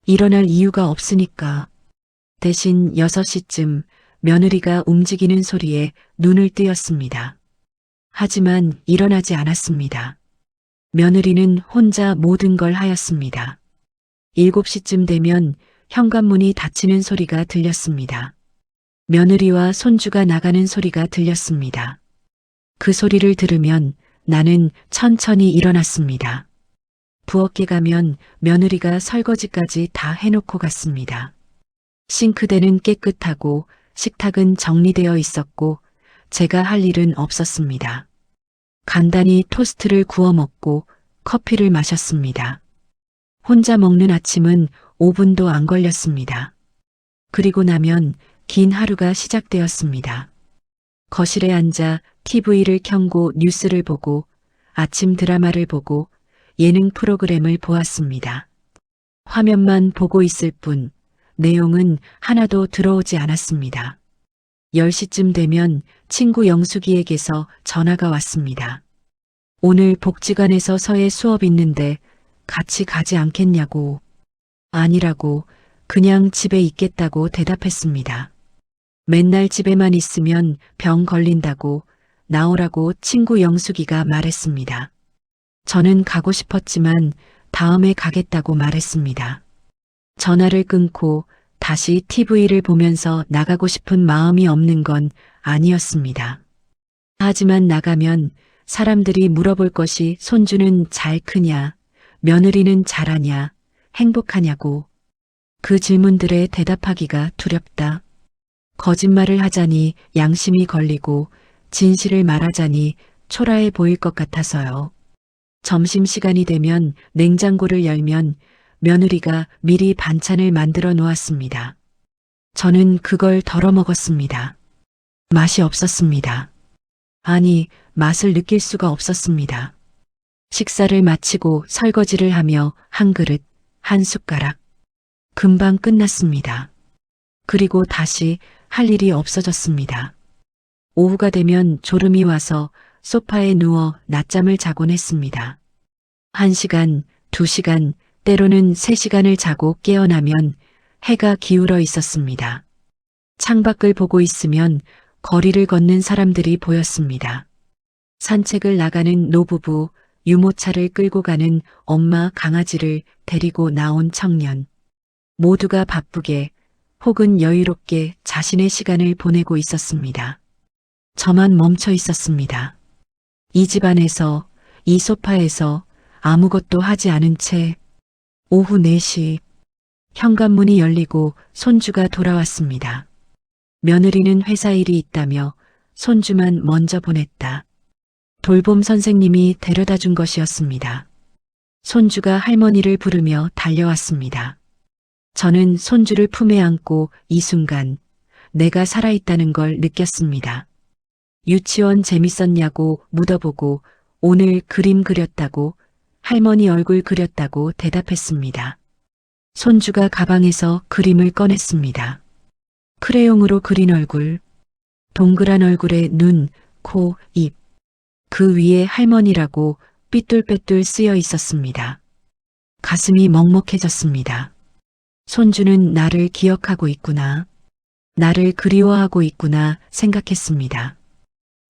일어날 이유가 없으니까. 대신 6시쯤 며느리가 움직이는 소리에 눈을 뜨였습니다. 하지만 일어나지 않았습니다. 며느리는 혼자 모든 걸 하였습니다. 7시쯤 되면 현관문이 닫히는 소리가 들렸습니다. 며느리와 손주가 나가는 소리가 들렸습니다. 그 소리를 들으면 나는 천천히 일어났습니다. 부엌에 가면 며느리가 설거지까지 다 해놓고 갔습니다. 싱크대는 깨끗하고 식탁은 정리되어 있었고 제가 할 일은 없었습니다. 간단히 토스트를 구워 먹고 커피를 마셨습니다. 혼자 먹는 아침은 5분도 안 걸렸습니다. 그리고 나면 긴 하루가 시작되었습니다. 거실에 앉아 TV를 켜고 뉴스를 보고 아침 드라마를 보고 예능 프로그램을 보았습니다. 화면만 보고 있을 뿐 내용은 하나도 들어오지 않았습니다. 10시쯤 되면 친구 영숙이에게서 전화가 왔습니다. 오늘 복지관에서 서예 수업 있는데 같이 가지 않겠냐고. 아니라고 그냥 집에 있겠다고 대답했습니다. 맨날 집에만 있으면 병 걸린다고 나오라고 친구 영숙이가 말했습니다. 저는 가고 싶었지만 다음에 가겠다고 말했습니다. 전화를 끊고 다시 TV를 보면서 나가고 싶은 마음이 없는 건 아니었습니다. 하지만 나가면 사람들이 물어볼 것이 손주는 잘 크냐, 며느리는 잘하냐, 행복하냐고. 그 질문들에 대답하기가 두렵다. 거짓말을 하자니 양심이 걸리고 진실을 말하자니 초라해 보일 것 같아서요. 점심시간이 되면 냉장고를 열면 며느리가 미리 반찬을 만들어 놓았습니다. 저는 그걸 덜어 먹었습니다. 맛이 없었습니다. 아니, 맛을 느낄 수가 없었습니다. 식사를 마치고 설거지를 하며 한 그릇, 한 숟가락. 금방 끝났습니다. 그리고 다시 할 일이 없어졌습니다. 오후가 되면 졸음이 와서 소파에 누워 낮잠을 자곤 했습니다. 1시간, 2시간, 때로는 3시간을 자고 깨어나면 해가 기울어 있었습니다. 창밖을 보고 있으면 거리를 걷는 사람들이 보였습니다. 산책을 나가는 노부부, 유모차를 끌고 가는 엄마 강아지를 데리고 나온 청년. 모두가 바쁘게 혹은 여유롭게 자신의 시간을 보내고 있었습니다. 저만 멈춰 있었습니다. 이 집안에서, 이 소파에서 아무것도 하지 않은 채 오후 4시 현관문이 열리고 손주가 돌아왔습니다. 며느리는 회사 일이 있다며 손주만 먼저 보냈다. 돌봄 선생님이 데려다 준 것이었습니다. 손주가 할머니를 부르며 달려왔습니다. 저는 손주를 품에 안고 이 순간 내가 살아있다는 걸 느꼈습니다. 유치원 재밌었냐고 묻어보고 오늘 그림 그렸다고 할머니 얼굴 그렸다고 대답했습니다. 손주가 가방에서 그림을 꺼냈습니다. 크레용으로 그린 얼굴, 동그란 얼굴에 눈, 코, 입. 그 위에 할머니라고 삐뚤빼뚤 쓰여 있었습니다. 가슴이 먹먹해졌습니다. 손주는 나를 기억하고 있구나. 나를 그리워하고 있구나 생각했습니다.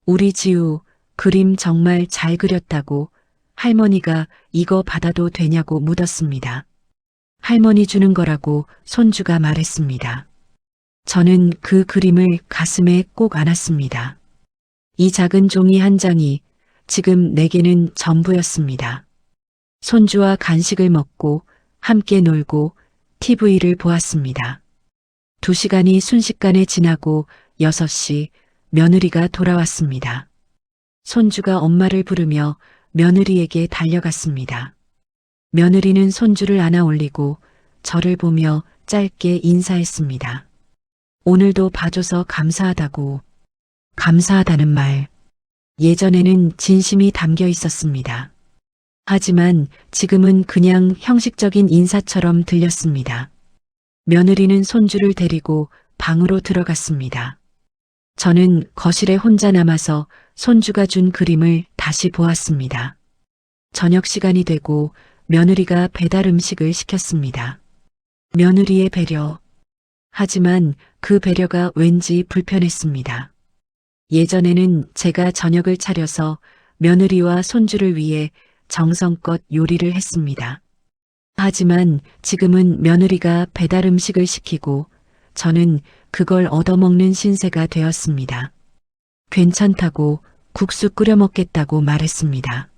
우리 지우 그림 정말 잘 그렸다고 할머니가 이거 받아도 되냐고 묻었습니다. 할머니 주는 거라고 손주가 말했습니다. 저는 그 그림을 가슴에 꼭 안았습니다. 이 작은 종이 한 장이 지금 내게는 전부였습니다. 손주와 간식을 먹고 함께 놀고 TV를 보았습니다. 2시간이 순식간에 지나고 6시 며느리가 돌아왔습니다. 손주가 엄마를 부르며 며느리에게 달려갔습니다. 며느리는 손주를 안아 올리고 저를 보며 짧게 인사했습니다. 오늘도 봐줘서 감사하다고. 감사하다는 말. 예전에는 진심이 담겨 있었습니다. 하지만 지금은 그냥 형식적인 인사처럼 들렸습니다. 며느리는 손주를 데리고 방으로 들어갔습니다. 저는 거실에 혼자 남아서 손주가 준 그림을 다시 보았습니다. 저녁 시간이 되고 며느리가 배달 음식을 시켰습니다. 며느리의 배려. 하지만 그 배려가 왠지 불편했습니다. 예전에는 제가 저녁을 차려서 며느리와 손주를 위해 정성껏 요리를 했습니다. 하지만 지금은 며느리가 배달 음식을 시키고 저는 그걸 얻어먹는 신세가 되었습니다. 괜찮다고 국수 끓여 먹겠다고 말했습니다.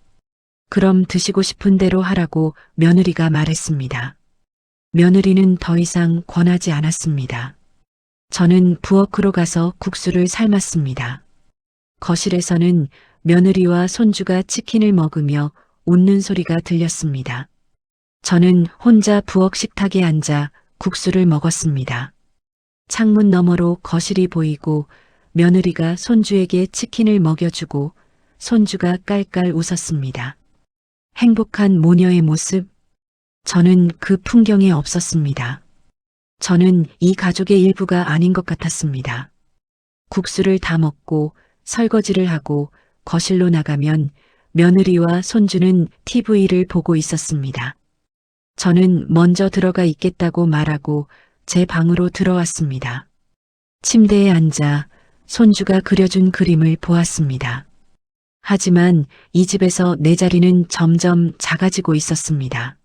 그럼 드시고 싶은 대로 하라고 며느리가 말했습니다. 며느리는 더 이상 권하지 않았습니다. 저는 부엌으로 가서 국수를 삶았습니다. 거실에서는 며느리와 손주가 치킨을 먹으며 웃는 소리가 들렸습니다. 저는 혼자 부엌 식탁에 앉아 국수를 먹었습니다. 창문 너머로 거실이 보이고 며느리가 손주에게 치킨을 먹여주고 손주가 깔깔 웃었습니다. 행복한 모녀의 모습. 저는 그 풍경에 없었습니다. 저는 이 가족의 일부가 아닌 것 같았습니다. 국수를 다 먹고 설거지를 하고 거실로 나가면 며느리와 손주는 TV를 보고 있었습니다. 저는 먼저 들어가 있겠다고 말하고 제 방으로 들어왔습니다. 침대에 앉아 손주가 그려준 그림을 보았습니다. 하지만 이 집에서 내 자리는 점점 작아지고 있었습니다.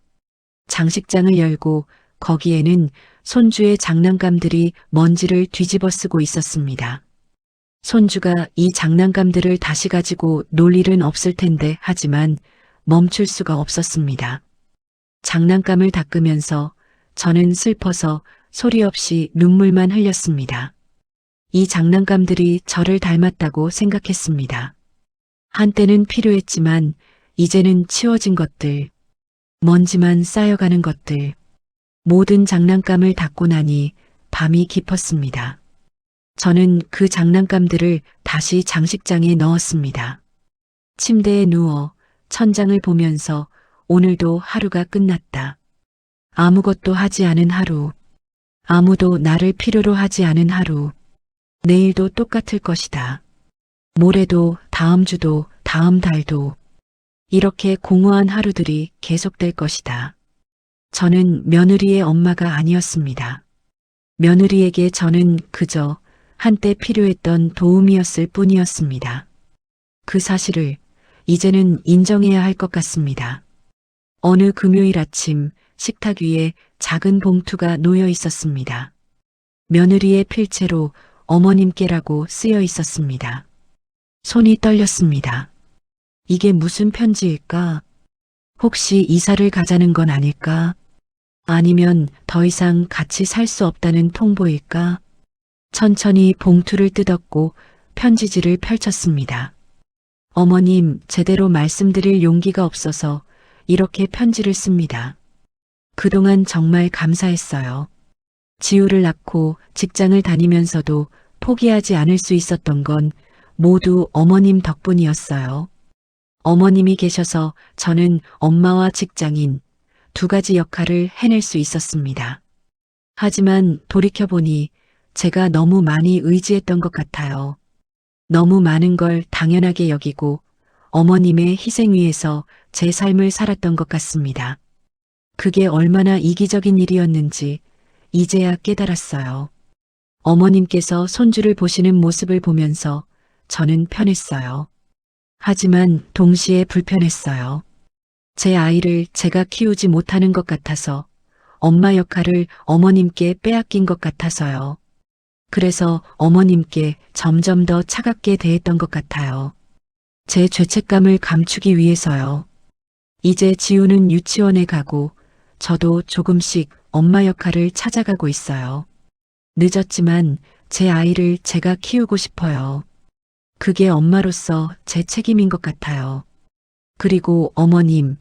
장식장을 열고 거기에는 손주의 장난감들이 먼지를 뒤집어 쓰고 있었습니다. 손주가 이 장난감들을 다시 가지고 놀 일은 없을 텐데 하지만 멈출 수가 없었습니다. 장난감을 닦으면서 저는 슬퍼서 소리 없이 눈물만 흘렸습니다. 이 장난감들이 저를 닮았다고 생각했습니다. 한때는 필요했지만 이제는 치워진 것들, 먼지만 쌓여가는 것들, 모든 장난감을 닦고 나니 밤이 깊었습니다. 저는 그 장난감들을 다시 장식장에 넣었습니다. 침대에 누워 천장을 보면서 오늘도 하루가 끝났다. 아무것도 하지 않은 하루. 아무도 나를 필요로 하지 않은 하루. 내일도 똑같을 것이다. 모레도 다음 주도 다음 달도 이렇게 공허한 하루들이 계속될 것이다. 저는 며느리의 엄마가 아니었습니다. 며느리에게 저는 그저 한때 필요했던 도움이었을 뿐이었습니다. 그 사실을 이제는 인정해야 할 것 같습니다. 어느 금요일 아침 식탁 위에 작은 봉투가 놓여 있었습니다. 며느리의 필체로 어머님께라고 쓰여 있었습니다. 손이 떨렸습니다. 이게 무슨 편지일까? 혹시 이사를 가자는 건 아닐까? 아니면 더 이상 같이 살 수 없다는 통보일까? 천천히 봉투를 뜯었고 편지지를 펼쳤습니다. 어머님, 제대로 말씀드릴 용기가 없어서 이렇게 편지를 씁니다. 그동안 정말 감사했어요. 지우를 낳고 직장을 다니면서도 포기하지 않을 수 있었던 건 모두 어머님 덕분이었어요. 어머님이 계셔서 저는 엄마와 직장인 두 가지 역할을 해낼 수 있었습니다. 하지만 돌이켜보니 제가 너무 많이 의지했던 것 같아요. 너무 많은 걸 당연하게 여기고 어머님의 희생 위에서 제 삶을 살았던 것 같습니다. 그게 얼마나 이기적인 일이었는지 이제야 깨달았어요. 어머님께서 손주를 보시는 모습을 보면서 저는 편했어요. 하지만 동시에 불편했어요. 제 아이를 제가 키우지 못하는 것 같아서, 엄마 역할을 어머님께 빼앗긴 것 같아서요. 그래서 어머님께 점점 더 차갑게 대했던 것 같아요. 제 죄책감을 감추기 위해서요. 이제 지우는 유치원에 가고 저도 조금씩 엄마 역할을 찾아가고 있어요. 늦었지만 제 아이를 제가 키우고 싶어요. 그게 엄마로서 제 책임인 것 같아요. 그리고 어머님,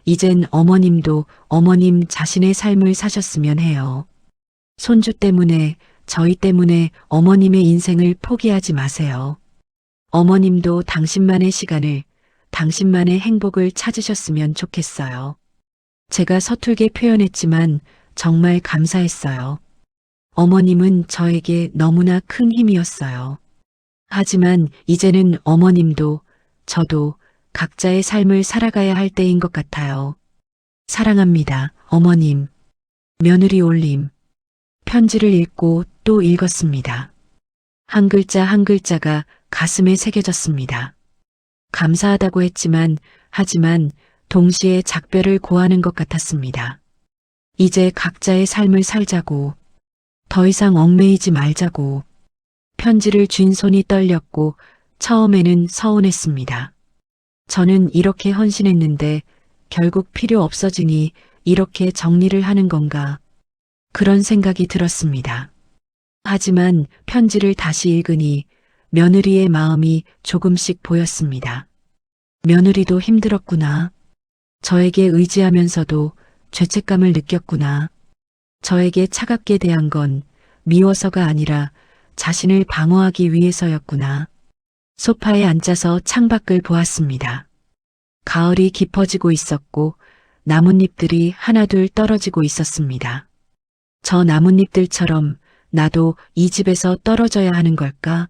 이젠 어머님도 어머님 자신의 삶을 사셨으면 해요. 손주 때문에, 저희 때문에 어머님의 인생을 포기하지 마세요. 어머님도 당신만의 시간을, 당신만의 행복을 찾으셨으면 좋겠어요. 제가 서툴게 표현했지만 정말 감사했어요. 어머님은 저에게 너무나 큰 힘이었어요. 하지만 이제는 어머님도 저도 각자의 삶을 살아가야 할 때인 것 같아요. 사랑합니다, 어머님. 며느리 올림. 편지를 읽고 또 읽었습니다. 한 글자 한 글자가 가슴에 새겨졌습니다. 감사하다고 했지만, 하지만 동시에 작별을 고하는 것 같았습니다. 이제 각자의 삶을 살자고, 더 이상 얽매이지 말자고. 편지를 쥔 손이 떨렸고 처음에는 서운했습니다. 저는 이렇게 헌신했는데 결국 필요 없어지니 이렇게 정리를 하는 건가? 그런 생각이 들었습니다. 하지만 편지를 다시 읽으니 며느리의 마음이 조금씩 보였습니다. 며느리도 힘들었구나. 저에게 의지하면서도 죄책감을 느꼈구나. 저에게 차갑게 대한 건 미워서가 아니라 자신을 방어하기 위해서였구나. 소파에 앉아서 창밖을 보았습니다. 가을이 깊어지고 있었고 나뭇잎들이 하나둘 떨어지고 있었습니다. 저 나뭇잎들처럼 나도 이 집에서 떨어져야 하는 걸까?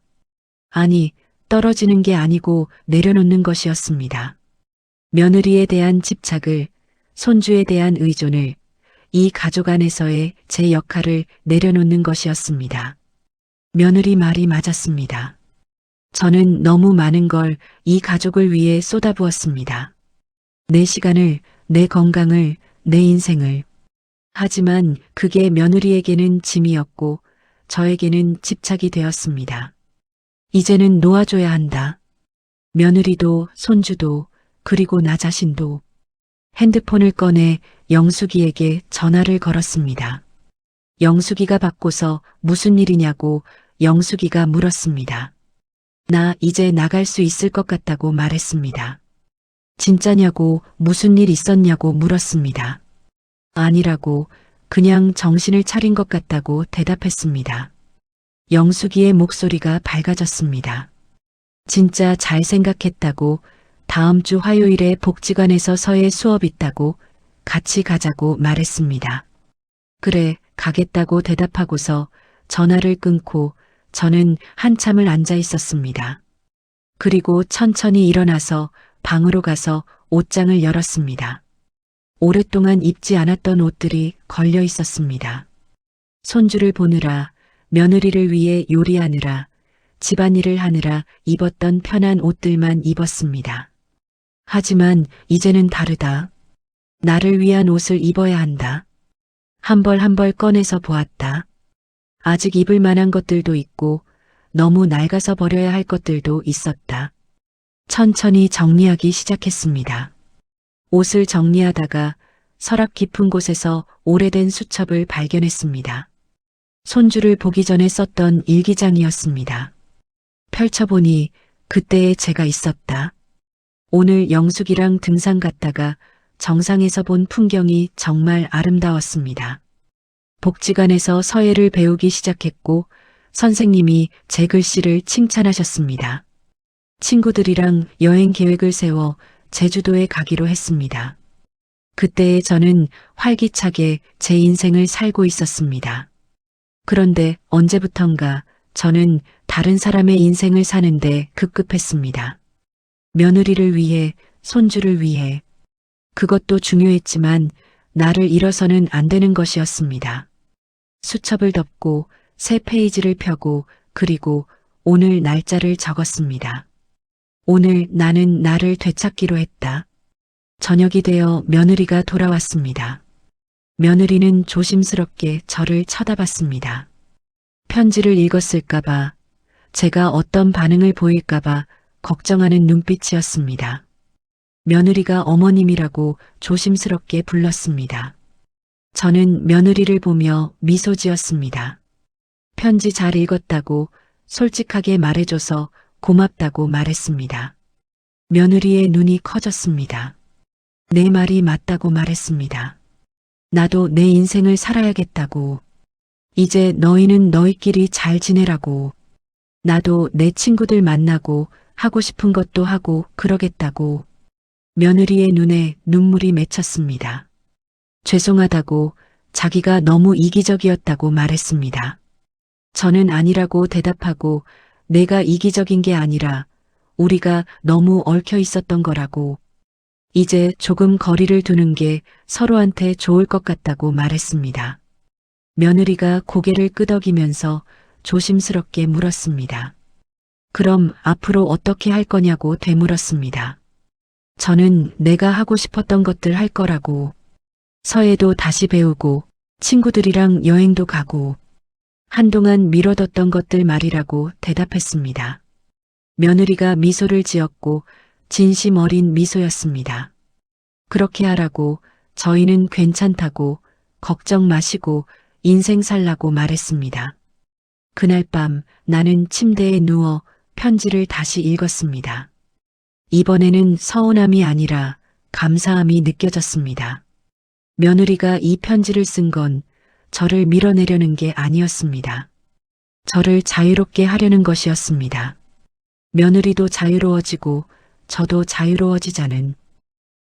아니, 떨어지는 게 아니고 내려놓는 것이었습니다. 며느리에 대한 집착을, 손주에 대한 의존을, 이 가족 안에서의 제 역할을 내려놓는 것이었습니다. 며느리 말이 맞았습니다. 저는 너무 많은 걸 이 가족을 위해 쏟아부었습니다. 내 시간을, 내 건강을, 내 인생을. 하지만 그게 며느리에게는 짐이었고 저에게는 집착이 되었습니다. 이제는 놓아줘야 한다. 며느리도 손주도 그리고 나 자신도. 핸드폰을 꺼내 영숙이에게 전화를 걸었습니다. 영숙이가 받고서 무슨 일이냐고 영숙이가 물었습니다. 나 이제 나갈 수 있을 것 같다고 말했습니다. 진짜냐고 무슨 일 있었냐고 물었습니다. 아니라고 그냥 정신을 차린 것 같다고 대답했습니다. 영숙이의 목소리가 밝아졌습니다. 진짜 잘 생각했다고 다음 주 화요일에 복지관에서 서예 수업 있다고 같이 가자고 말했습니다. 그래, 가겠다고 대답하고서 전화를 끊고 저는 한참을 앉아 있었습니다. 그리고 천천히 일어나서 방으로 가서 옷장을 열었습니다. 오랫동안 입지 않았던 옷들이 걸려 있었습니다. 손주를 보느라, 며느리를 위해 요리하느라, 집안일을 하느라 입었던 편한 옷들만 입었습니다. 하지만 이제는 다르다. 나를 위한 옷을 입어야 한다. 한 벌 한 벌 꺼내서 보았다. 아직 입을 만한 것들도 있고 너무 낡아서 버려야 할 것들도 있었다. 천천히 정리하기 시작했습니다. 옷을 정리하다가 서랍 깊은 곳에서 오래된 수첩을 발견했습니다. 손주를 보기 전에 썼던 일기장이었습니다. 펼쳐보니 그때의 제가 있었다. 오늘 영숙이랑 등산 갔다가 정상에서 본 풍경이 정말 아름다웠습니다. 복지관에서 서예를 배우기 시작했고 선생님이 제 글씨를 칭찬하셨습니다. 친구들이랑 여행 계획을 세워 제주도에 가기로 했습니다. 그때의 저는 활기차게 제 인생을 살고 있었습니다. 그런데 언제부턴가 저는 다른 사람의 인생을 사는데 급급했습니다. 며느리를 위해, 손주를 위해. 그것도 중요했지만 나를 잃어서는 안 되는 것이었습니다. 수첩을 덮고 새 페이지를 펴고 그리고 오늘 날짜를 적었습니다. 오늘 나는 나를 되찾기로 했다. 저녁이 되어 며느리가 돌아왔습니다. 며느리는 조심스럽게 저를 쳐다봤습니다. 편지를 읽었을까봐, 제가 어떤 반응을 보일까봐 걱정하는 눈빛이었습니다. 며느리가 어머님이라고 조심스럽게 불렀습니다. 저는 며느리를 보며 미소 지었습니다. 편지 잘 읽었다고 솔직하게 말해줘서 고맙다고 말했습니다. 며느리의 눈이 커졌습니다. 내 말이 맞다고 말했습니다. 나도 내 인생을 살아야겠다고. 이제 너희는 너희끼리 잘 지내라고. 나도 내 친구들 만나고 하고 싶은 것도 하고 그러겠다고. 며느리의 눈에 눈물이 맺혔습니다. 죄송하다고, 자기가 너무 이기적이었다고 말했습니다. 저는 아니라고 대답하고 내가 이기적인 게 아니라 우리가 너무 얽혀 있었던 거라고. 이제 조금 거리를 두는 게 서로한테 좋을 것 같다고 말했습니다. 며느리가 고개를 끄덕이면서 조심스럽게 물었습니다. 그럼 앞으로 어떻게 할 거냐고 되물었습니다. 저는 내가 하고 싶었던 것들 할 거라고. 서예도 다시 배우고 친구들이랑 여행도 가고 한동안 미뤄뒀던 것들 말이라고 대답했습니다. 며느리가 미소를 지었고 진심 어린 미소였습니다. 그렇게 하라고, 저희는 괜찮다고, 걱정 마시고 인생 살라고 말했습니다. 그날 밤 나는 침대에 누워 편지를 다시 읽었습니다. 이번에는 서운함이 아니라 감사함이 느껴졌습니다. 며느리가 이 편지를 쓴 건 저를 밀어내려는 게 아니었습니다. 저를 자유롭게 하려는 것이었습니다. 며느리도 자유로워지고 저도 자유로워지자는,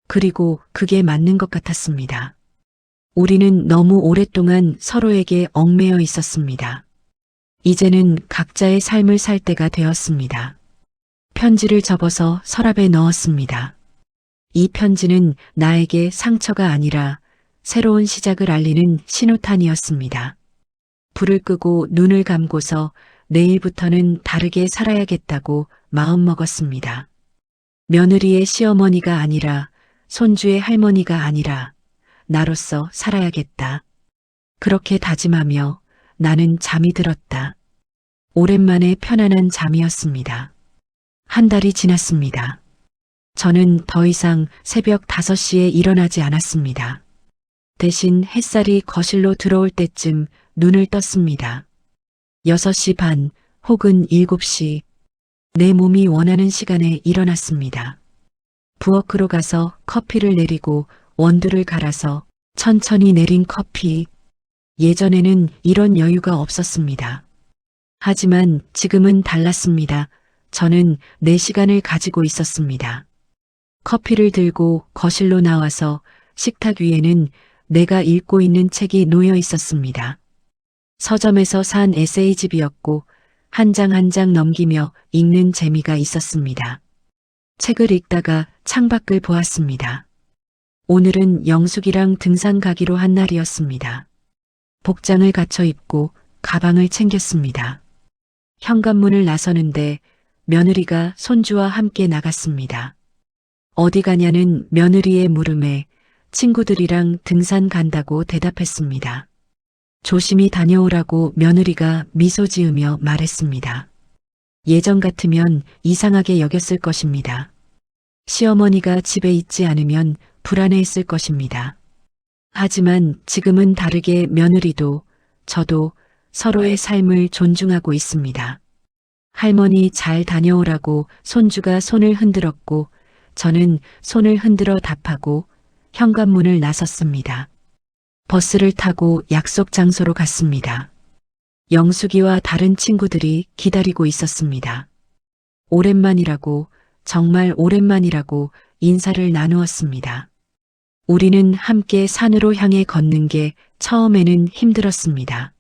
그리고 그게 맞는 것 같았습니다. 우리는 너무 오랫동안 서로에게 얽매여 있었습니다. 이제는 각자의 삶을 살 때가 되었습니다. 편지를 접어서 서랍에 넣었습니다. 이 편지는 나에게 상처가 아니라 새로운 시작을 알리는 신호탄이었습니다. 불을 끄고 눈을 감고서 내일부터는 다르게 살아야겠다고 마음먹었습니다. 며느리의 시어머니가 아니라, 손주의 할머니가 아니라 나로서 살아야겠다. 그렇게 다짐하며 나는 잠이 들었다. 오랜만에 편안한 잠이었습니다. 한 달이 지났습니다. 저는 더 이상 새벽 5시에 일어나지 않았습니다. 대신 햇살이 거실로 들어올 때쯤 눈을 떴습니다. 6시 반 혹은 7시, 내 몸이 원하는 시간에 일어났습니다. 부엌으로 가서 커피를 내리고 원두를 갈아서 천천히 내린 커피. 예전에는 이런 여유가 없었습니다. 하지만 지금은 달랐습니다. 저는 내 시간을 가지고 있었습니다. 커피를 들고 거실로 나와서 식탁 위에는 내가 읽고 있는 책이 놓여 있었습니다. 서점에서 산 에세이집이었고 한 장 한 장 넘기며 읽는 재미가 있었습니다. 책을 읽다가 창밖을 보았습니다. 오늘은 영숙이랑 등산 가기로 한 날이었습니다. 복장을 갖춰 입고 가방을 챙겼습니다. 현관문을 나서는데 며느리가 손주와 함께 나갔습니다. 어디 가냐는 며느리의 물음에 친구들이랑 등산 간다고 대답했습니다. 조심히 다녀오라고 며느리가 미소 지으며 말했습니다. 예전 같으면 이상하게 여겼을 것입니다. 시어머니가 집에 있지 않으면 불안해했을 것입니다. 하지만 지금은 다르게 며느리도 저도 서로의 삶을 존중하고 있습니다. 할머니 잘 다녀오라고 손주가 손을 흔들었고 저는 손을 흔들어 답하고 현관문을 나섰습니다. 버스를 타고 약속 장소로 갔습니다. 영숙이와 다른 친구들이 기다리고 있었습니다. 오랜만이라고, 정말 오랜만이라고 인사를 나누었습니다. 우리는 함께 산으로 향해 걷는 게 처음에는 힘들었습니다.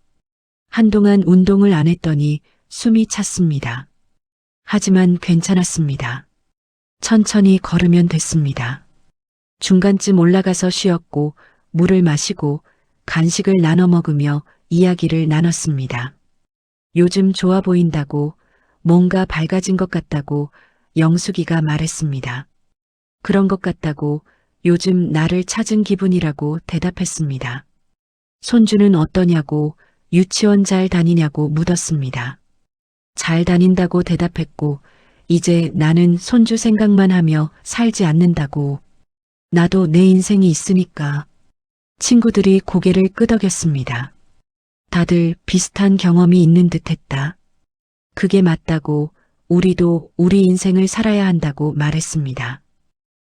한동안 운동을 안 했더니 숨이 찼습니다. 하지만 괜찮았습니다. 천천히 걸으면 됐습니다. 중간쯤 올라가서 쉬었고 물을 마시고 간식을 나눠 먹으며 이야기를 나눴습니다. 요즘 좋아 보인다고, 뭔가 밝아진 것 같다고 영숙이가 말했습니다. 그런 것 같다고, 요즘 나를 찾은 기분이라고 대답했습니다. 손주는 어떠냐고, 유치원 잘 다니냐고 묻었습니다. 잘 다닌다고 대답했고, 이제 나는 손주 생각만 하며 살지 않는다고. 나도 내 인생이 있으니까. 친구들이 고개를 끄덕였습니다. 다들 비슷한 경험이 있는 듯 했다. 그게 맞다고, 우리도 우리 인생을 살아야 한다고 말했습니다.